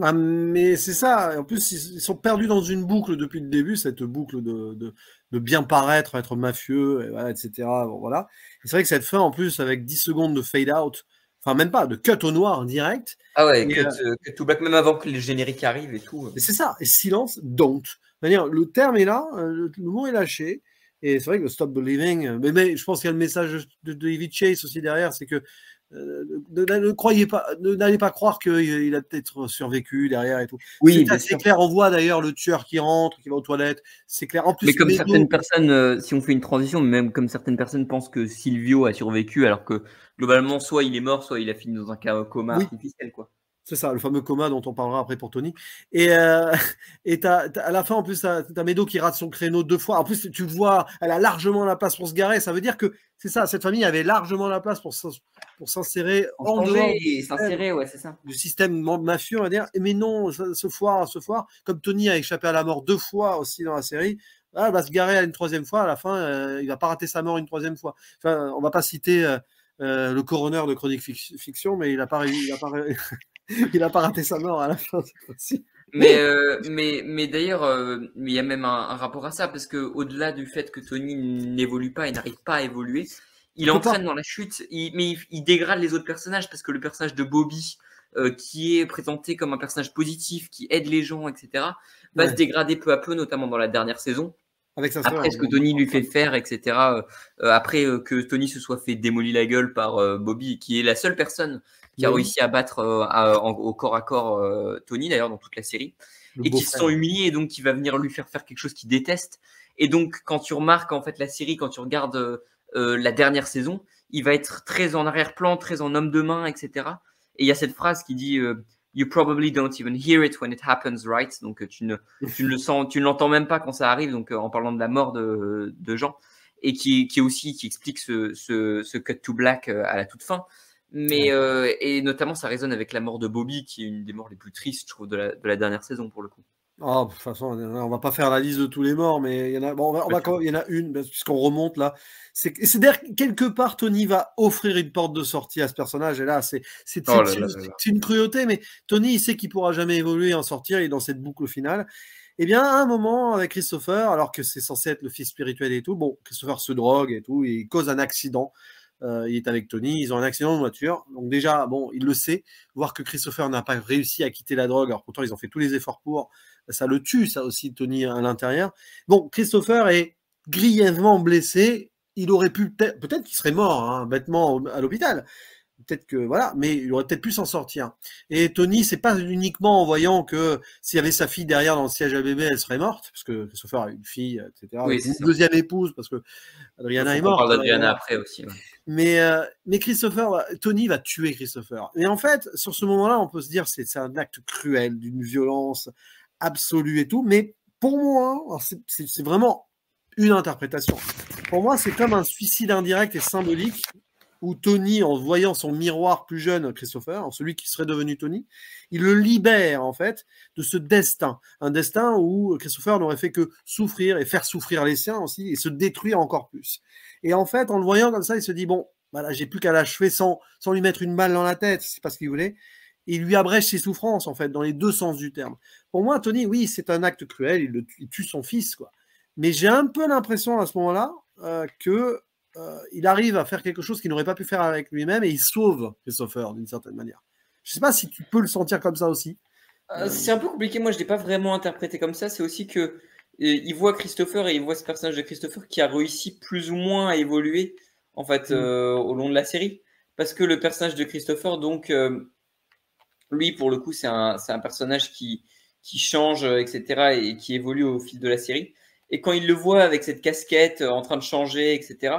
Ah, mais c'est ça. En plus, ils sont perdus dans une boucle depuis le début, cette boucle de bien paraître, être mafieux, et voilà, etc. Bon, voilà. Et c'est vrai que cette fin, en plus, avec 10 secondes de fade out, enfin, même pas, de cut au noir direct. Ah ouais, cut to black, même avant que les génériques arrivent et tout. C'est ça. Et silence, don't. C'est-à-dire, le terme est là, le mot est lâché. Et c'est vrai que le Stop Believing, mais je pense qu'il y a le message de David Chase aussi derrière, c'est que ne croyez pas, n'allez pas croire qu'il a peut-être survécu derrière et tout. Oui, c'est clair. On voit d'ailleurs le tueur qui rentre, qui va aux toilettes. C'est clair. En plus, mais comme certaines personnes, si on fait une transition, même comme certaines personnes pensent que Silvio a survécu, alors que globalement, soit il est mort, soit il a fini dans un coma artificiel, quoi. C'est ça, le fameux coma dont on parlera après pour Tony. Et à la fin, en plus, t'as Meadow qui rate son créneau 2 fois. En plus, tu vois, elle a largement la place pour se garer. Ça veut dire que c'est ça, cette famille avait largement la place pour s'insérer en dehors du système mafieux, on va dire. Mais non, ce foire, comme Tony a échappé à la mort 2 fois aussi dans la série, elle va se garer à une 3e fois. À la fin, il va pas rater sa mort une 3e fois. Enfin, on va pas citer le coroner de Chronique Fiction, mais il a pas il n'a pas raté sa mort à la fin cette fois-ci. Mais d'ailleurs, il y a même un rapport à ça, parce que au-delà du fait que Tony n'évolue pas et n'arrive pas à évoluer, il entraîne dans la chute, mais il dégrade les autres personnages, parce que le personnage de Bobby, qui est présenté comme un personnage positif, qui aide les gens, etc., va se dégrader peu à peu, notamment dans la dernière saison. Avec sa sœur. Après ce que Tony lui fait faire, etc. Après que Tony se soit fait démolir la gueule par Bobby, qui est la seule personne qui a réussi à battre au corps à corps Tony, d'ailleurs, dans toute la série, et qui se sent humilié, et donc qui va venir lui faire quelque chose qu'il déteste. Et donc, quand tu remarques en fait la série, quand tu regardes la dernière saison, il va être très en arrière-plan, très en homme de main, etc. Et il y a cette phrase qui dit You probably don't even hear it when it happens, right? Donc tu ne l'entends même pas quand ça arrive. Donc en parlant de la mort de Jean, et qui explique ce cut to black à la toute fin. Mais et notamment ça résonne avec la mort de Bobby, qui est une des morts les plus tristes, je trouve, de la dernière saison pour le coup. Oh, de toute façon, on va pas faire la liste de tous les morts, mais il y en a. Bon, il y en a une, puisqu'on remonte là. C'est d'ailleurs quelque part, Tony va offrir une porte de sortie à ce personnage. Et là, c'est une cruauté, mais Tony, il sait qu'il pourra jamais évoluer, en sortir. Il est dans cette boucle finale. Eh bien, à un moment, avec Christopher, alors que c'est censé être le fils spirituel et tout, bon, Christopher se drogue et tout, et il cause un accident. Il est avec Tony, ils ont un accident de voiture. Donc déjà, bon, il le sait. Voir que Christopher n'a pas réussi à quitter la drogue, alors pourtant ils ont fait tous les efforts pour, ça le tue, ça aussi, Tony à l'intérieur. Bon, Christopher est grièvement blessé. Il aurait pu, peut-être qu'il serait mort, hein, bêtement, à l'hôpital. Peut-être que, voilà, mais il aurait peut-être pu s'en sortir. Et Tony, c'est pas uniquement en voyant que s'il y avait sa fille derrière dans le siège à bébé, elle serait morte, parce que Christopher a une fille, etc. Oui, une deuxième épouse, parce que Adriana est morte. On parle d'Adriana après aussi. Ouais. Mais Christopher, Tony va tuer Christopher. Et en fait, sur ce moment-là, on peut se dire c'est un acte cruel, d'une violence absolue et tout. Mais pour moi, c'est vraiment une interprétation. Pour moi, c'est comme un suicide indirect et symbolique où Tony, en voyant son miroir plus jeune, Christopher, celui qui serait devenu Tony, il le libère en fait de ce destin. Un destin où Christopher n'aurait fait que souffrir et faire souffrir les siens aussi et se détruire encore plus. Et en fait, en le voyant comme ça, il se dit, bon, voilà, j'ai plus qu'à l'achever sans lui mettre une balle dans la tête, c'est pas ce qu'il voulait. Il lui abrège ses souffrances, en fait, dans les deux sens du terme. Pour moi, Tony, oui, c'est un acte cruel, il tue son fils, quoi. Mais j'ai un peu l'impression à ce moment-là que il arrive à faire quelque chose qu'il n'aurait pas pu faire avec lui-même et il sauve Christopher d'une certaine manière. Je ne sais pas si tu peux le sentir comme ça aussi. C'est un peu compliqué, moi je ne l'ai pas vraiment interprété comme ça. C'est aussi que il voit Christopher et il voit ce personnage de Christopher qui a réussi plus ou moins à évoluer en fait au long de la série. Parce que le personnage de Christopher, donc lui pour le coup c'est un personnage qui change, etc. et qui évolue au fil de la série. Et quand il le voit avec cette casquette en train de changer, etc.,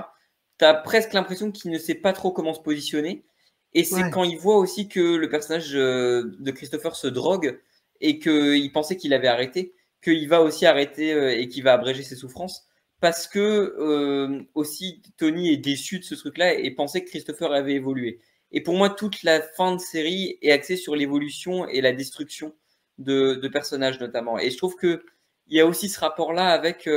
tu as presque l'impression qu'il ne sait pas trop comment se positionner. Et c'est quand il voit aussi que le personnage de Christopher se drogue et qu'il pensait qu'il avait arrêté, qu'il va aussi arrêter et qu'il va abréger ses souffrances. Parce que aussi Tony est déçu de ce truc-là et pensait que Christopher avait évolué. Et pour moi, toute la fin de série est axée sur l'évolution et la destruction de personnages notamment. Et je trouve que il y a aussi ce rapport-là avec.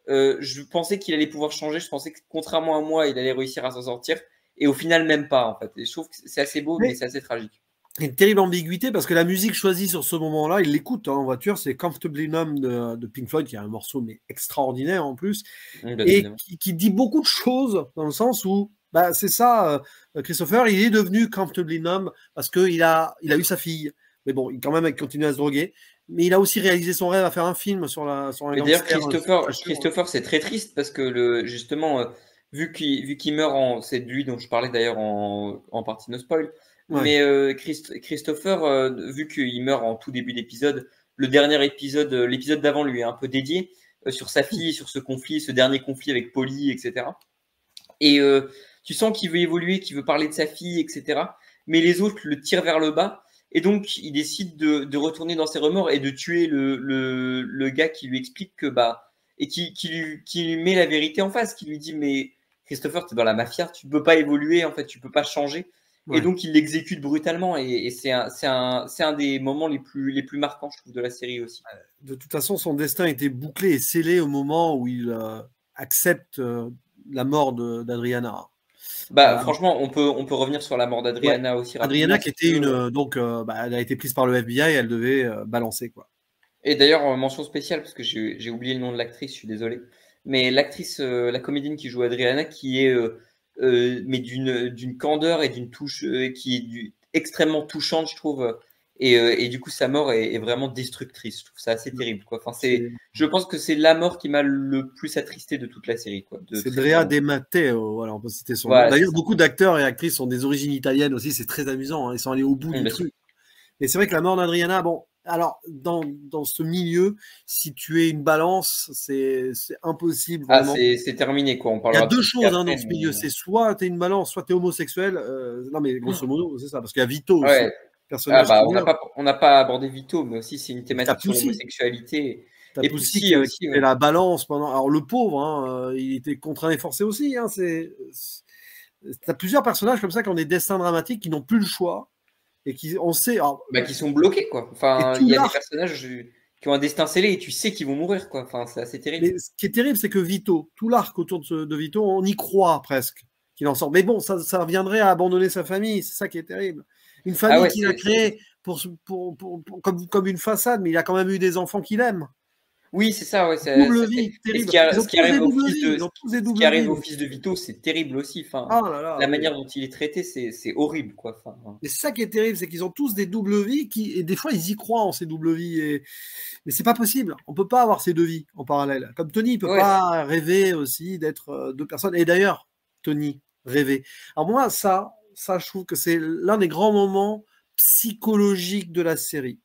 Je pensais qu'il allait pouvoir changer. Je pensais que contrairement à moi, il allait réussir à s'en sortir. Et au final, même pas, en fait. Et je trouve que c'est assez beau, mais c'est assez tragique. Une terrible ambiguïté parce que la musique choisie sur ce moment-là, il l'écoute en voiture, c'est Comfortably Numb de Pink Floyd, qui est un morceau mais extraordinaire en plus, et qui dit beaucoup de choses dans le sens où, bah, c'est ça, Christopher, il est devenu Comfortably Numb parce qu'il a eu sa fille. Mais bon, il quand même continue à se droguer. Mais il a aussi réalisé son rêve à faire un film sur un d'ailleurs, Christopher, c'est très triste parce que justement, vu qu'il meurt c'est de lui dont je parlais d'ailleurs en partie no spoil. Ouais. Mais Christopher, vu qu'il meurt en tout début d'épisode, le dernier épisode, l'épisode d'avant lui est un peu dédié sur sa fille, sur ce conflit, ce dernier conflit avec Polly, etc. Et tu sens qu'il veut évoluer, qu'il veut parler de sa fille, etc. Mais les autres le tirent vers le bas. Et donc, il décide de retourner dans ses remords et de tuer le gars qui lui explique que, et qui lui met la vérité en face, qui lui dit, mais Christopher, tu es dans la mafia, tu ne peux pas évoluer, en fait, tu ne peux pas changer. Ouais. Et donc, il l'exécute brutalement. Et c'est un des moments les plus marquants, je trouve, de la série aussi. De toute façon, son destin était bouclé et scellé au moment où il accepte la mort d'Adriana. Franchement, on peut revenir sur la mort d'Adriana aussi rapidement. Adriana qui était elle a été prise par le FBI, elle devait balancer, quoi. Et d'ailleurs, mention spéciale, parce que j'ai oublié le nom de l'actrice, je suis désolé. Mais l'actrice, la comédienne qui joue Adriana, qui est mais d'une candeur et d'une touche qui est extrêmement touchante, je trouve. Et du coup, sa mort est vraiment destructrice. Je trouve ça assez terrible, quoi. Enfin, je pense que c'est la mort qui m'a le plus attristé de toute la série, quoi. C'est Drea De Matteo, voilà, on peut citer son nom. Voilà, D'ailleurs, beaucoup d'acteurs et actrices ont des origines italiennes aussi, c'est très amusant, hein. Ils sont allés au bout du truc. Et c'est vrai que la mort d'Adriana, bon, alors, dans ce milieu, si tu es une balance, c'est impossible, Ah, vraiment. c'est terminé, quoi. Il y a deux choses dans ce milieu, c'est soit tu es une balance, soit tu es homosexuel. Non, mais grosso modo, c'est ça, parce qu'il y a Vito aussi. Ouais. Personnage on n'a pas abordé Vito, mais aussi c'est une thématique sur l'homosexualité. Et Poussy qui fait la balance pendant. Alors le pauvre, hein, il était contraint et forcé aussi. Hein, t'as plusieurs personnages comme ça qui ont des destins dramatiques, qui n'ont plus le choix et qui, on sait, alors, qui sont bloqués, quoi. Enfin, il y a des personnages qui ont un destin scellé et tu sais qu'ils vont mourir, quoi. Enfin, c'est assez terrible. Mais ce qui est terrible, c'est que Vito, tout l'arc autour de Vito, on y croit presque qu'il en sort. Mais bon, ça reviendrait à abandonner sa famille. C'est ça qui est terrible. Une famille qu'il a créée comme une façade, mais il a quand même eu des enfants qu'il aime. Oui, c'est ça, ouais. Double vie, terrible. Ce qui arrive au fils de Vito, c'est terrible aussi. Enfin, la manière dont il est traité, c'est horrible, quoi. Enfin, mais c'est ça qui est terrible, c'est qu'ils ont tous des doubles vies et des fois ils y croient en ces doubles vies. Mais c'est pas possible. On peut pas avoir ces deux vies en parallèle. Comme Tony, il peut pas rêver aussi d'être deux personnes. Et d'ailleurs, Tony rêver. Alors moi, ça, je trouve que c'est l'un des grands moments psychologiques de la série.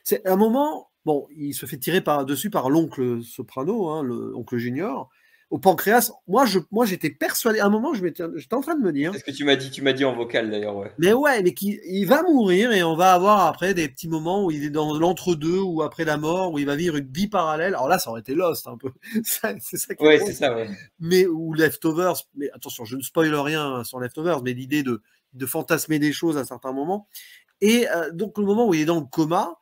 C'est un moment. Bon, il se fait tirer dessus par l'oncle Soprano, hein, l'oncle Junior, au pancréas. Moi, j'étais persuadé. À un moment, j'étais en train de me dire. C'est ce que tu m'as dit en vocal d'ailleurs, ouais. Mais ouais, mais il va mourir et on va avoir après des petits moments où il est dans l'entre-deux ou après la mort où il va vivre une vie parallèle. Alors là, ça aurait été Lost un peu. C'est ça qui ouais, c'est ça, ouais. Mais ou Leftovers. Mais attention, je ne spoil rien sur Leftovers, mais l'idée de fantasmer des choses à certains moments. Et donc le moment où il est dans le coma.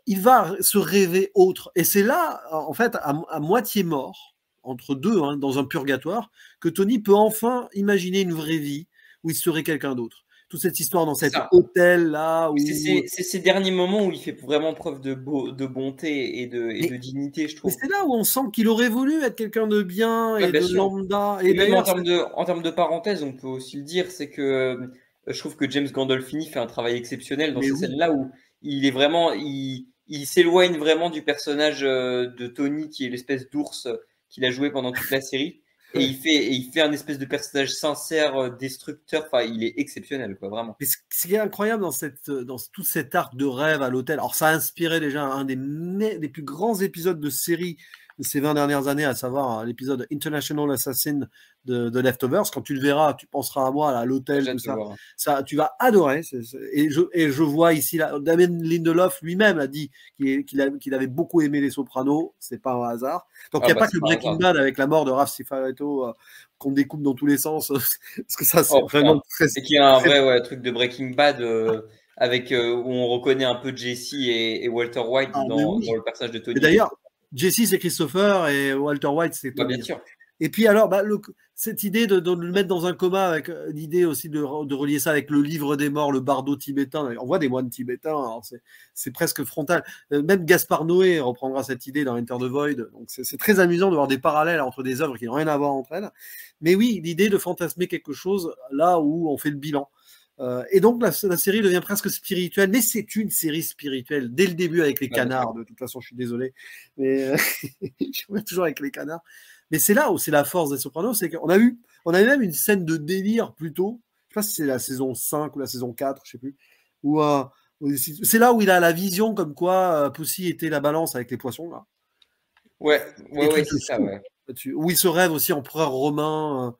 Il va se rêver autre. Et c'est là, en fait, à moitié mort, entre deux, hein, dans un purgatoire, que Tony peut enfin imaginer une vraie vie où il serait quelqu'un d'autre. Toute cette histoire dans cet hôtel-là. C'est ces derniers moments où il fait vraiment preuve de bonté et de dignité, je trouve. Mais c'est là où on sent qu'il aurait voulu être quelqu'un de bien et de lambda. Et même en termes de parenthèse, on peut aussi le dire, c'est que je trouve que James Gandolfini fait un travail exceptionnel dans ces scènes-là où il est vraiment, il s'éloigne vraiment du personnage de Tony qui est l'espèce d'ours qu'il a joué pendant toute la série. Et il fait un espèce de personnage sincère, destructeur. Enfin, il est exceptionnel, quoi, vraiment. Mais ce qui est incroyable dans tout cet arc de rêve à l'hôtel, alors ça a inspiré déjà un des plus grands épisodes de série de ces 20 dernières années, à savoir l'épisode International Assassin de Leftovers. Quand tu le verras, tu penseras à moi, à l'hôtel, tout ça. Ça. Tu vas adorer. Et je vois ici, Damien Lindelof lui-même a dit qu'il avait beaucoup aimé Les Sopranos. C'est pas un hasard. Donc il n'y a pas que Breaking Bad avec la mort de Ralph Cifaretto qu'on découpe dans tous les sens. Parce que ça, c'est vraiment très... Et qu'il y a un vrai truc de Breaking Bad avec où on reconnaît un peu Jesse et Walter White dans le personnage de Tony. Et d'ailleurs, Jesse, c'est Christopher et Walter White, c'est Tony. Bien sûr. Et puis alors, cette idée de le mettre dans un coma, avec l'idée aussi de relier ça avec le livre des morts, le bardo tibétain. On voit des moines tibétains, c'est presque frontal. Même Gaspard Noé reprendra cette idée dans Enter the Void. Donc c'est très amusant de voir des parallèles entre des œuvres qui n'ont rien à voir entre elles. Mais oui, l'idée de fantasmer quelque chose là où on fait le bilan. Et donc la série devient presque spirituelle, mais c'est une série spirituelle dès le début avec les canards. De toute façon, je suis désolé, mais je reviens toujours avec les canards. Mais c'est là où c'est la force des Sopranos, c'est qu'on a même une scène de délire plutôt. Je sais pas si c'est la saison 5 ou la saison 4, je sais plus. C'est là où il a la vision comme quoi Poussy était la balance avec les poissons là. Ouais, c'est ça, ouais. Où il se rêve aussi empereur romain.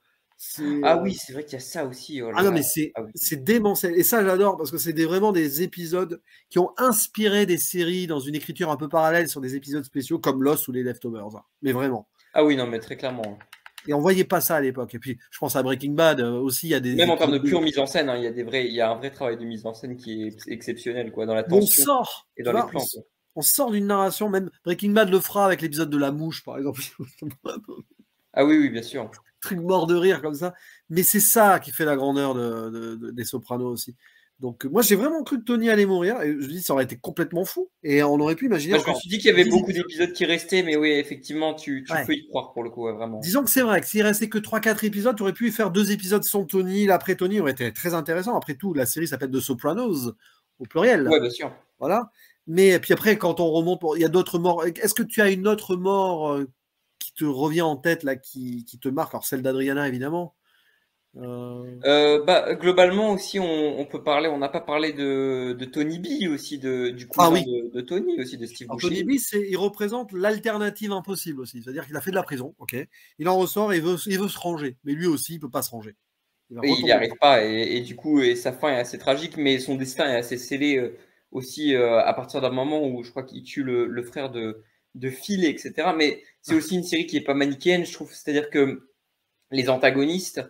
Ah oui, c'est vrai qu'il y a ça aussi. Oh là non, mais c'est démentiel. Et ça, j'adore parce que c'est vraiment des épisodes qui ont inspiré des séries dans une écriture un peu parallèle sur des épisodes spéciaux comme Lost ou les Leftovers. Hein. Mais vraiment. Ah oui, non, mais très clairement. Et on voyait pas ça à l'époque. Et puis, je pense à Breaking Bad aussi. Il y a des même en termes de pure mise en scène, hein, il y a un vrai travail de mise en scène qui est exceptionnel, quoi, dans la tension et dans les plans. On sort d'une narration, même Breaking Bad le fera avec l'épisode de la mouche, par exemple. Ah oui, bien sûr. Truc mort de rire comme ça. Mais c'est ça qui fait la grandeur des Sopranos aussi. Donc moi j'ai vraiment cru que Tony allait mourir et je dis ça aurait été complètement fou et on aurait pu imaginer. Je me suis dit qu'il y avait beaucoup d'épisodes qui restaient, mais oui effectivement tu peux y croire pour le coup, vraiment. Disons que c'est vrai que s'il restait que 3-4 épisodes, tu aurais pu y faire 2 épisodes sans Tony, l'après Tony aurait été très intéressant. Après tout, la série s'appelle The Sopranos. au pluriel. Là. Ouais, bien sûr. Voilà. Mais puis après, quand on remonte, il y a d'autres morts. Est-ce que tu as une autre mort qui te revient en tête, là, qui te marque? Alors, celle d'Adriana, évidemment. Globalement aussi, on peut parler, on n'a pas parlé de Tony B aussi, du Ah cousin oui. de Tony aussi, de Steve Alors, Tony Buscemi. B, il représente l'alternative impossible aussi. C'est-à-dire qu'il a fait de la prison, ok. Il en ressort et il veut se ranger. Mais lui aussi, il peut pas se ranger. Il va Oui, il n'y retomber. arrive pas et du coup, sa fin est assez tragique, mais son destin est assez scellé aussi à partir d'un moment où je crois qu'il tue le frère de Phil, etc. Mais c'est aussi une série qui est pas manichéenne, je trouve. C'est-à-dire que les antagonistes,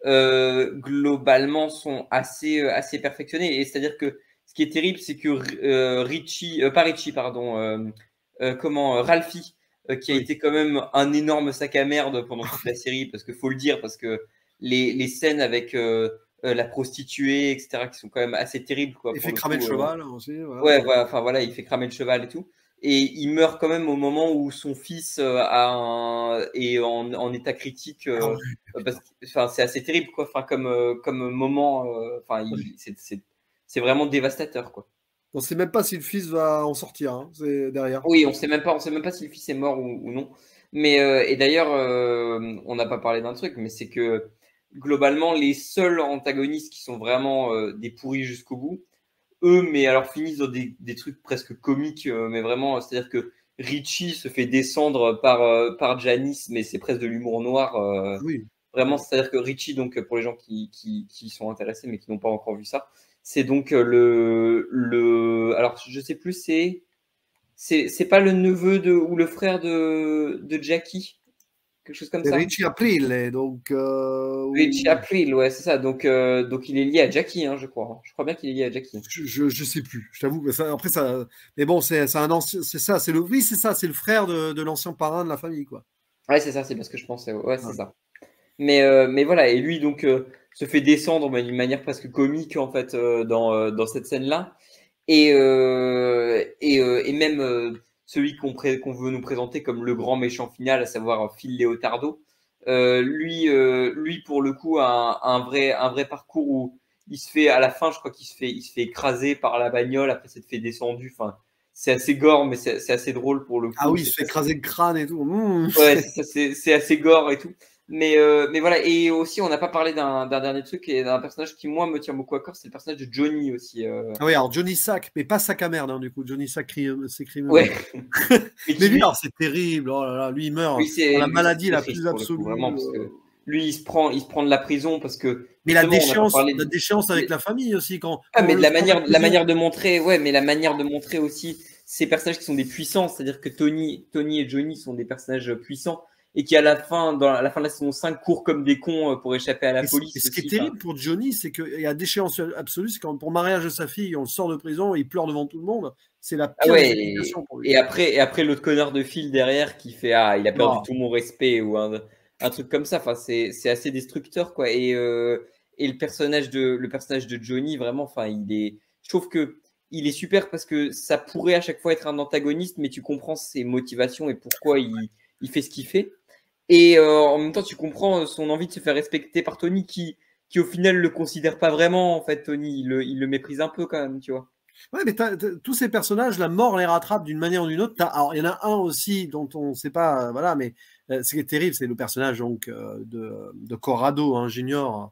globalement, sont assez perfectionnés. Et c'est-à-dire que ce qui est terrible, c'est que pas Richie, pardon, Ralphie, qui a Oui. été quand même un énorme sac à merde pendant toute la série, parce que faut le dire, parce que les scènes avec la prostituée, etc., qui sont quand même assez terribles, quoi, Il pour fait le cramer le coup. cheval aussi. Voilà. Ouais, voilà, enfin voilà, il fait cramer le cheval et tout. Et il meurt quand même au moment où son fils est en état critique. Ah Enfin, c'est assez terrible, quoi. Enfin, comme moment. Enfin, ouais. c'est vraiment dévastateur, quoi. On ne sait même pas si le fils va en sortir. Hein, c'est derrière. Oui, on sait même pas si le fils est mort ou non. Mais et d'ailleurs, on n'a pas parlé d'un truc, mais c'est que globalement, les seuls antagonistes qui sont vraiment des pourris jusqu'au bout, eux, mais alors finissent dans des trucs presque comiques, mais vraiment, c'est-à-dire que Richie se fait descendre par Janice, mais c'est presque de l'humour noir. Ah oui. Vraiment, c'est-à-dire que Richie, donc pour les gens qui sont intéressés mais qui n'ont pas encore vu ça, c'est donc alors je sais plus, c'est pas le neveu ou le frère de Jackie, quelque chose comme C'est ça. Richie Aprile, donc. Richie April, ouais, c'est ça. Donc il est lié à Jackie, hein, je crois. Je crois bien qu'il est lié à Jackie. Je sais plus. Je t'avoue. Après ça. Mais bon, c'est un ancien. C'est ça. C'est le. Oui, c'est ça. C'est le frère de l'ancien parrain de la famille, quoi. Ouais, c'est ça, c'est bien ce que je pensais. Ouais, c'est Ouais. ça. Mais voilà, et lui donc se fait descendre d'une manière presque comique en fait dans cette scène-là. Et même celui qu'on veut nous présenter comme le grand méchant final, à savoir Phil Leotardo, lui pour le coup a un vrai parcours où il se fait à la fin, je crois il se fait écraser par la bagnole, après s'être fait descendu. Enfin, c'est assez gore, mais c'est assez drôle pour le Ah coup. oui, il se fait écraser le crâne et tout. Ouais, c'est ça, c'est assez gore et tout. Mais voilà, et aussi, on n'a pas parlé d'un dernier truc et d'un personnage qui, moi, me tient beaucoup à cœur, c'est le personnage de Johnny aussi. Ah oui, alors Johnny Sack, mais pas sac à merde, hein, du coup. Johnny Sack s'écrit Ouais, eux-mêmes. mais Mais qui lui, lui, alors c'est terrible. Oh là là, lui, il meurt dans la lui, c'est maladie très la triste plus pour le coup, vraiment, absolue. parce que lui, il se prend de la prison parce que, Mais la justement, on n'a pas déchéance, parlé. la déchéance avec la famille aussi, Ah, quand on mais de le sort de la prison. manière de montrer, ouais, mais la manière de montrer aussi ces personnages qui sont des puissants, c'est-à-dire que Tony et Johnny sont des personnages puissants et qui, à la fin de la saison 5, courent comme des cons pour échapper à la Et police ce qui est aussi. Enfin, terrible pour Johnny, c'est qu'il y a déchéance absolue, c'est quand pour le mariage de sa fille, on le sort de prison, il pleure devant tout le monde. C'est la ah pire des ouais, humiliations pour lui. et après l'autre connard de fil derrière qui fait ah, il a perdu Non. tout mon respect ou un truc comme ça. Enfin, c'est assez destructeur quoi. Et le personnage de Johnny vraiment, enfin, je trouve que il est super parce que ça pourrait à chaque fois être un antagoniste, mais tu comprends ses motivations et pourquoi il fait ce qu'il fait. Et en même temps, tu comprends son envie de se faire respecter par Tony qui au final le considère pas vraiment en fait. Tony, il le méprise un peu quand même, tu vois. Ouais, mais tous ces personnages, la mort les rattrape d'une manière ou d'une autre. Alors, il y en a un aussi dont on ne sait pas, voilà, mais ce qui est terrible, c'est le personnage donc de Corrado, hein, Junior,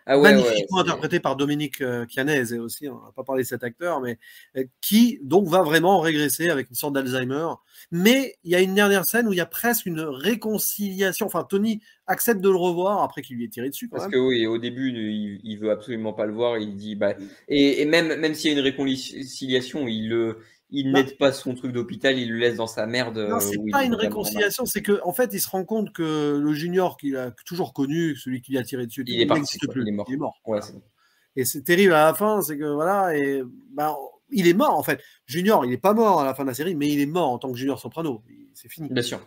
Ah ouais, ouais, magnifiquement interprété par Dominique Chianese aussi, on n'a pas parlé de cet acteur, mais qui donc va vraiment régresser avec une sorte d'Alzheimer. Mais il y a une dernière scène où il y a presque une réconciliation. Enfin, Tony accepte de le revoir après qu'il lui ait tiré dessus quand parce même. que oui, au début, il veut absolument pas le voir. Il dit, bah, et même s'il y a une réconciliation, il Bah, n'aide pas son truc d'hôpital, il le laisse dans sa merde non, c'est où il pas est une totalement normal. réconciliation, c'est que en fait, il se rend compte que le junior qu'il a toujours connu, celui qui lui a tiré dessus, et tout, Il est il parti, n'existe quoi. Il plus. est Il est mort. mort. Ouais, Voilà. c'est bon. Et c'est terrible à la fin, c'est que voilà, et ben, il est mort en fait. Junior, il est pas mort à la fin de la série, mais il est mort en tant que Junior Soprano. C'est fini. Bien sûr.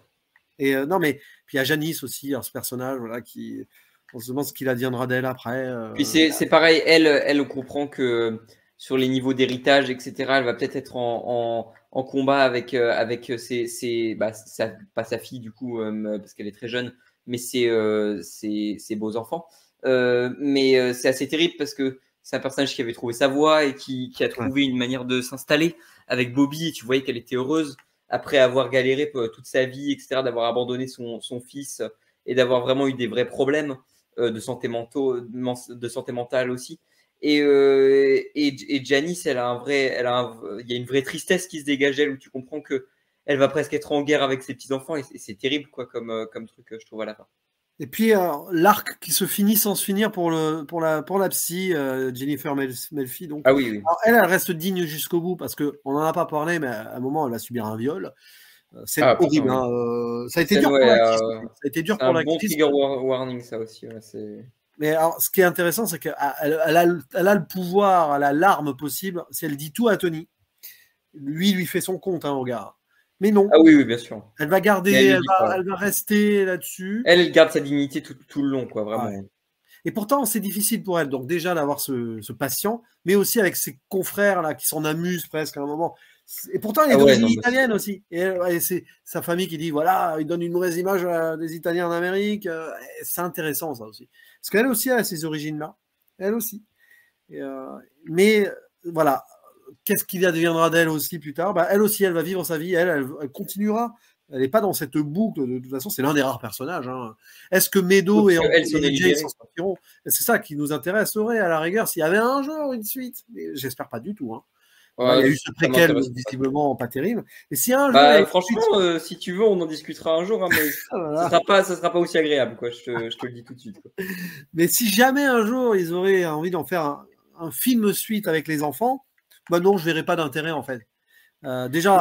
Et non, mais puis il y a Janice aussi, alors, ce personnage, voilà, qui on se demande ce qu'il adviendra d'elle après. Puis c'est pareil, elle, on comprend que sur les niveaux d'héritage, etc., elle va peut-être être en combat avec pas sa fille du coup, parce qu'elle est très jeune, mais ses beaux enfants. Mais c'est assez terrible parce que c'est un personnage qui avait trouvé sa voie et qui a trouvé une manière de s'installer avec Bobby. Et tu voyais qu'elle était heureuse après avoir galéré toute sa vie, etc., d'avoir abandonné son fils et d'avoir vraiment eu des vrais problèmes de santé mentale aussi. Et Janice, il y a une vraie tristesse qui se dégage d'elle, où tu comprends que elle va presque être en guerre avec ses petits-enfants, et c'est terrible quoi, comme truc, je trouve, à la fin. Et puis l'arc qui se finit sans se finir pour la psy, Jennifer Melfi. Donc, ah oui. Alors, elle reste digne jusqu'au bout, parce qu'on n'en a pas parlé, mais à un moment, elle va subir un viol. C'est horrible. Putain, oui. Ça a été dur pour l'actrice. Ça a été dur pour l'actrice. C'est un bon trigger warning, ça aussi. Mais alors, ce qui est intéressant, c'est qu'elle a le pouvoir, elle a l'arme possible. Si elle dit tout à Tony, lui fait son compte, au gars. Mais non. Ah oui, bien sûr. Elle va garder, elle va rester là-dessus. Elle garde sa dignité tout le long, quoi, vraiment. Ouais. Et pourtant, c'est difficile pour elle. Donc déjà d'avoir ce patient, mais aussi avec ses confrères là qui s'en amusent presque à un moment. Et pourtant, il est d'origine italienne aussi. Et c'est sa famille qui dit, voilà, il donne une mauvaise image des Italiens en Amérique. C'est intéressant, ça aussi. Parce qu'elle aussi, elle a ses origines-là. Elle aussi. Mais voilà, qu'est-ce qu'il adviendra d'elle aussi plus tard? Elle aussi, elle va vivre sa vie. Elle continuera. Elle n'est pas dans cette boucle. De toute façon, c'est l'un des rares personnages. Est-ce que Meadow et Jay s'en sortiront? C'est ça qui nous intéresserait, à la rigueur, s'il y avait un jour une suite. Mais j'espère pas du tout. Il y a eu ce préquel, visiblement pas terrible. Et si un jour, franchement, si tu veux, on en discutera un jour, mais ça sera pas aussi agréable, quoi. Je te le dis tout de suite, quoi. Mais si jamais un jour ils auraient envie d'en faire un film suite avec les enfants, non, je verrais pas d'intérêt en fait. Déjà,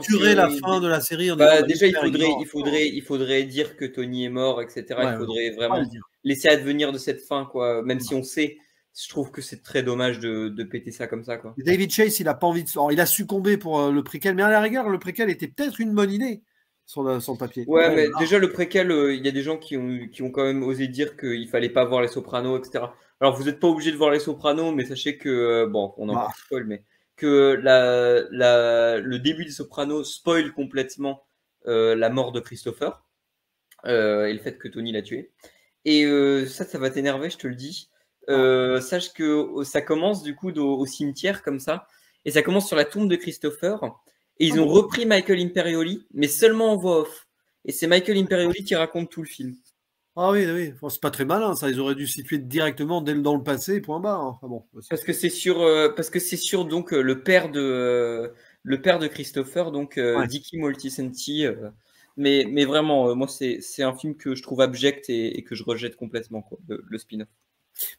tuer la fin de la série. Déjà, il faudrait dire que Tony est mort, etc. Il faudrait vraiment laisser advenir de cette fin, quoi. Même si on sait. Je trouve que c'est très dommage de péter ça comme ça, quoi. David Chase, il a pas envie de. Alors, il a succombé pour le préquel, mais à la rigueur, le préquel était peut-être une bonne idée sur le papier. Ouais, mais déjà, le préquel, il y a des gens qui ont quand même osé dire qu'il fallait pas voir les Sopranos, etc. Alors, vous n'êtes pas obligé de voir les Sopranos, mais sachez que, on en spoil, mais que le début des Sopranos spoil complètement la mort de Christopher et le fait que Tony l'a tué. Et ça va t'énerver, je te le dis. Sache que ça commence du coup au cimetière comme ça, et ça commence sur la tombe de Christopher, et ils ont repris Michael Imperioli, mais seulement en voix off, et c'est Michael Imperioli qui raconte tout le film. Ah oui, bon, c'est pas très malin ça, ils auraient dû situer directement dans le passé, point barre. Parce que c'est sur donc le père de Christopher, donc Dicky Moltisanti, mais vraiment moi c'est un film que je trouve abject et que je rejette complètement, quoi, le spin-off.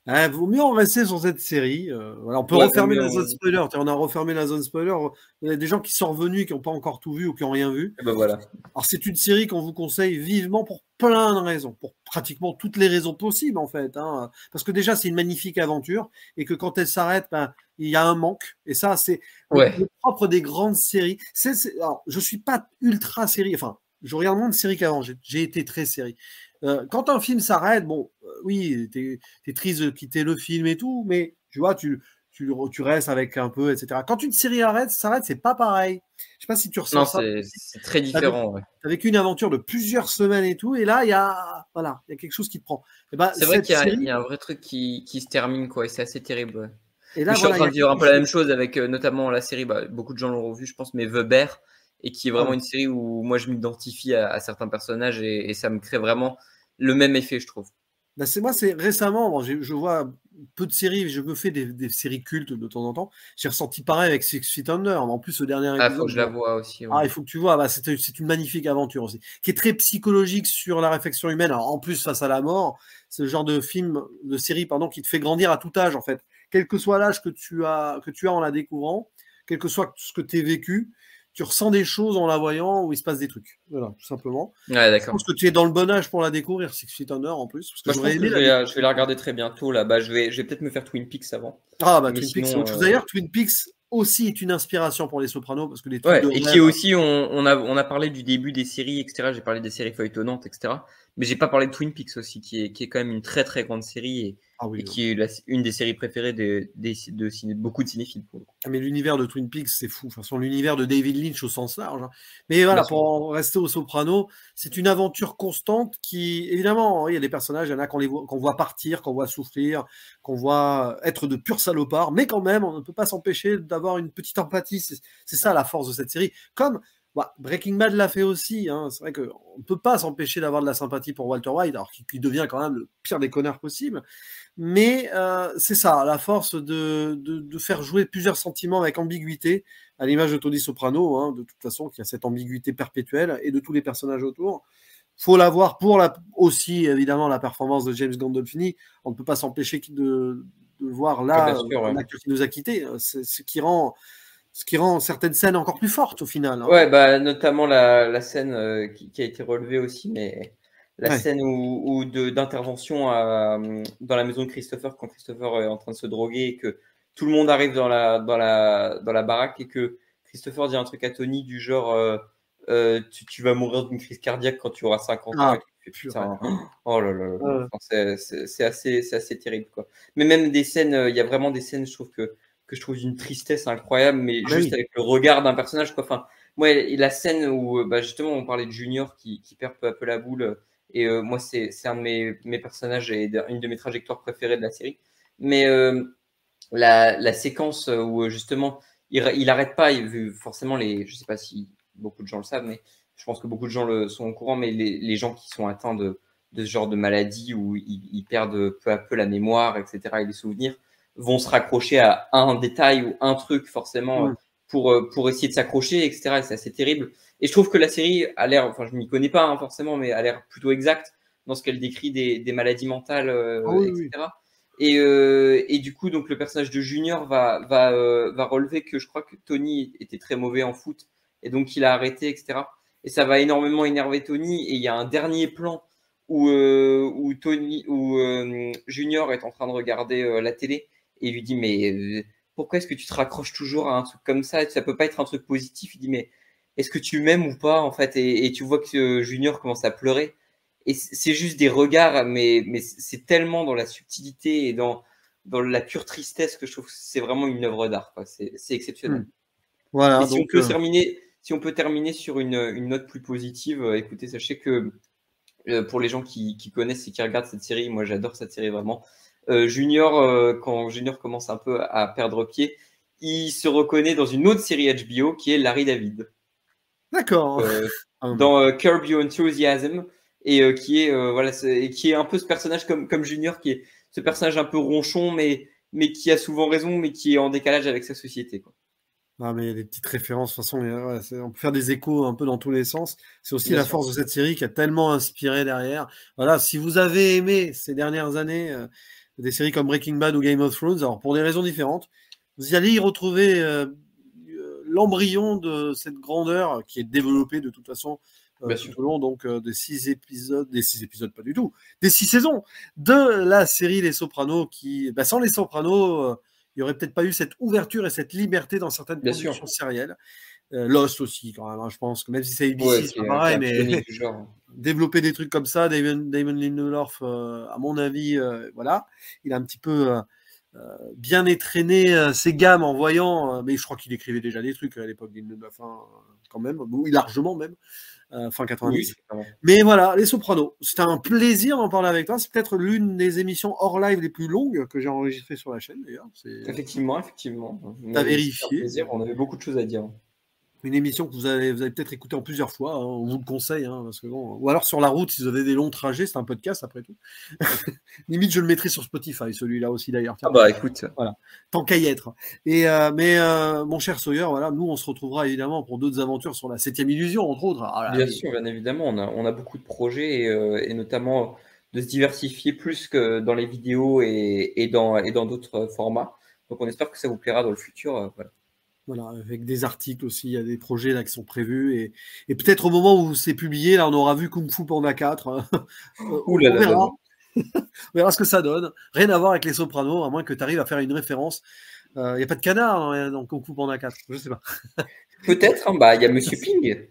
Vaut mieux en rester sur cette série. On peut refermer la zone spoiler. On a refermé la zone spoiler. Il y a des gens qui sont revenus, qui n'ont pas encore tout vu ou qui n'ont rien vu. Et voilà. Alors, c'est une série qu'on vous conseille vivement pour plein de raisons. Pour pratiquement toutes les raisons possibles, en fait. Parce que déjà, c'est une magnifique aventure. Et que quand elle s'arrête, il y a un manque. Et ça, c'est le propre des grandes séries. Alors, je ne suis pas ultra série. Enfin, je regarde moins de séries qu'avant. J'ai été très série. Quand un film s'arrête, oui, t'es triste de quitter le film et tout, mais tu vois, tu restes avec un peu, etc. Quand une série s'arrête, c'est pas pareil. Je sais pas si tu ressens ça. Non, c'est très différent. T'as vécu une aventure de plusieurs semaines et tout, et là, il y a quelque chose qui te prend. C'est vrai qu'il y a un vrai truc qui se termine, quoi, et c'est assez terrible. Ouais. Et là, je suis en train de vivre un peu la même chose avec notamment la série, beaucoup de gens l'ont revu, je pense, mais The Bear, et qui est vraiment une série où moi je m'identifie à certains personnages, et ça me crée vraiment le même effet, je trouve. Moi, c'est récemment, je vois peu de séries, je me fais des séries cultes de temps en temps. J'ai ressenti pareil avec Six Feet Under. En plus, ce dernier épisode. Il faut que je la vois aussi. Ouais. Il faut que tu vois. C'est une magnifique aventure aussi, qui est très psychologique sur la réflexion humaine. Alors, en plus, face à la mort, c'est le genre de série, qui te fait grandir à tout âge, en fait. Quel que soit l'âge que tu as en la découvrant, quel que soit ce que tu as vécu, tu ressens des choses en la voyant où il se passe des trucs. Voilà, tout simplement. Ouais, d'accord. Je pense que tu es dans le bon âge pour la découvrir, Six Feet Under en plus. Parce que je vais la regarder très bientôt. Là. Je vais peut-être me faire Twin Peaks avant. Twin Peaks, c'est autre chose. D'ailleurs, Twin Peaks aussi est une inspiration pour les Sopranos. Parce que les qui aussi, on a parlé du début des séries, etc. J'ai parlé des séries feuilletonnantes, etc. Mais j'ai pas parlé de Twin Peaks aussi, qui est quand même une très très grande série et qui est une des séries préférées de beaucoup de cinéphiles. Ah, mais l'univers de Twin Peaks, c'est fou. Enfin, l'univers de David Lynch au sens large. Mais voilà, pour en rester aux Sopranos, c'est une aventure constante qui, évidemment, il y a des personnages, il y en a qu'on voit partir, qu'on voit souffrir, qu'on voit être de purs salopards, mais quand même, on ne peut pas s'empêcher d'avoir une petite empathie. C'est ça la force de cette série. Comme Breaking Bad l'a fait aussi. C'est vrai qu'on ne peut pas s'empêcher d'avoir de la sympathie pour Walter White, alors qu'il devient quand même le pire des connards possible. Mais c'est ça, la force de faire jouer plusieurs sentiments avec ambiguïté, à l'image de Tony Soprano, de toute façon, qui a cette ambiguïté perpétuelle, et de tous les personnages autour. Faut l'avoir pour aussi, évidemment, la performance de James Gandolfini. On ne peut pas s'empêcher de voir là un acteur qui nous a quittés. C'est ce qui rend certaines scènes encore plus fortes au final. Ouais, notamment la scène qui a été relevée aussi, mais la scène d'intervention dans la maison de Christopher, quand Christopher est en train de se droguer et que tout le monde arrive dans la baraque et que Christopher dit un truc à Tony du genre tu vas mourir d'une crise cardiaque quand tu auras 50 ans. Putain, oh là là, c'est assez terrible, quoi. Mais même des scènes, il y a vraiment des scènes, je trouve que je trouve d'une tristesse incroyable, mais juste avec le regard d'un personnage, quoi. Enfin, moi, la scène où justement on parlait de Junior qui perd peu à peu la boule, et moi c'est un de mes personnages et une de mes trajectoires préférées de la série. Mais la séquence où justement il arrête pas, vu forcément je sais pas si beaucoup de gens le savent, mais je pense que beaucoup de gens sont au courant, mais les gens qui sont atteints de ce genre de maladie où ils perdent peu à peu la mémoire, etc., et les souvenirs, vont se raccrocher à un détail ou un truc forcément pour essayer de s'accrocher, etc. Et c'est assez terrible. Et je trouve que la série a l'air, enfin je m'y connais pas forcément, mais a l'air plutôt exacte dans ce qu'elle décrit des maladies mentales, etc. Et du coup, donc le personnage de Junior va relever que je crois que Tony était très mauvais en foot et donc il a arrêté, etc. Et ça va énormément énerver Tony. Et il y a un dernier plan où Junior est en train de regarder la télé et il lui dit mais pourquoi est-ce que tu te raccroches toujours à un truc comme ça? Ça peut pas être un truc positif. Il dit mais est-ce que tu m'aimes ou pas en fait? Et tu vois que Junior commence à pleurer. Et c'est juste des regards, mais c'est tellement dans la subtilité et dans la pure tristesse que je trouve que c'est vraiment une œuvre d'art. C'est exceptionnel. Voilà. Et si on peut terminer sur une note plus positive, écoutez, sachez que pour les gens qui connaissent et qui regardent cette série, moi j'adore cette série vraiment. Junior, quand Junior commence un peu à perdre pied, il se reconnaît dans une autre série HBO qui est Larry David. D'accord. Dans Curb Your Enthusiasm, et qui est un peu ce personnage comme Junior, qui est ce personnage un peu ronchon, mais qui a souvent raison, mais qui est en décalage avec sa société, quoi. Non, mais il y a des petites références, de toute façon, on peut faire des échos un peu dans tous les sens. C'est aussi la force de cette série qui a tellement inspiré derrière. Voilà, si vous avez aimé ces dernières années des séries comme Breaking Bad ou Game of Thrones, alors pour des raisons différentes, vous allez y retrouver l'embryon de cette grandeur qui est développée de toute façon tout au long donc, des 6 épisodes, pas du tout, des 6 saisons de la série Les Sopranos qui, sans Les Sopranos, il n'y aurait peut-être pas eu cette ouverture et cette liberté dans certaines productions sérielles. Lost aussi, quand même, je pense que même si c'est ABC, c'est pas pareil, mais développer des trucs comme ça, Damon Lindelof, à mon avis, voilà, il a un petit peu bien étraîné ses gammes en voyant, mais je crois qu'il écrivait déjà des trucs à l'époque Lindelof, quand même, largement même, fin 90. Oui, mais voilà, Les Sopranos, c'était un plaisir d'en parler avec toi. C'est peut-être l'une des émissions hors live les plus longues que j'ai enregistrées sur la chaîne, d'ailleurs. Effectivement. T'as vérifié. On avait beaucoup de choses à dire. Une émission que vous avez peut-être écoutée en plusieurs fois, on vous le conseille, parce que bon, ou alors sur la route, si vous avez des longs trajets, c'est un podcast après tout. Limite, je le mettrai sur Spotify, celui-là aussi d'ailleurs. Écoute. Voilà, tant qu'à y être. Et mais mon cher Sawyer, voilà, nous on se retrouvera évidemment pour d'autres aventures sur la 7e illusion, entre autres. Bien sûr, bien évidemment, on a beaucoup de projets et notamment de se diversifier plus que dans les vidéos et dans d'autres formats. Donc on espère que ça vous plaira dans le futur. Voilà, avec des articles aussi, il y a des projets là qui sont prévus et peut-être au moment où c'est publié, là on aura vu Kung Fu Panda 4. On verra. On verra ce que ça donne. Rien à voir avec Les Sopranos, à moins que tu arrives à faire une référence. Il n'y a pas de canard dans Kung Fu Panda 4, je sais pas. Peut-être, il y a Monsieur Ping.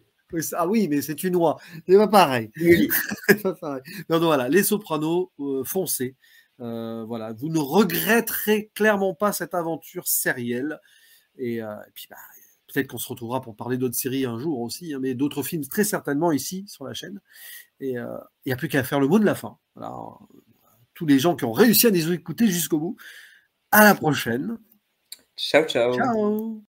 Ah oui, mais c'est une oie. C'est pas pareil. Oui. C'est pas pareil. Non, non, voilà, Les Sopranos, foncez. Voilà, vous ne regretterez clairement pas cette aventure sérielle. Et puis, bah, peut-être qu'on se retrouvera pour parler d'autres séries un jour aussi, hein, mais d'autres films très certainement ici sur la chaîne. Et il n'y a plus qu'à faire le mot de la fin. Voilà, tous les gens qui ont réussi à nous écouter jusqu'au bout. À la prochaine. Ciao, ciao. Ciao.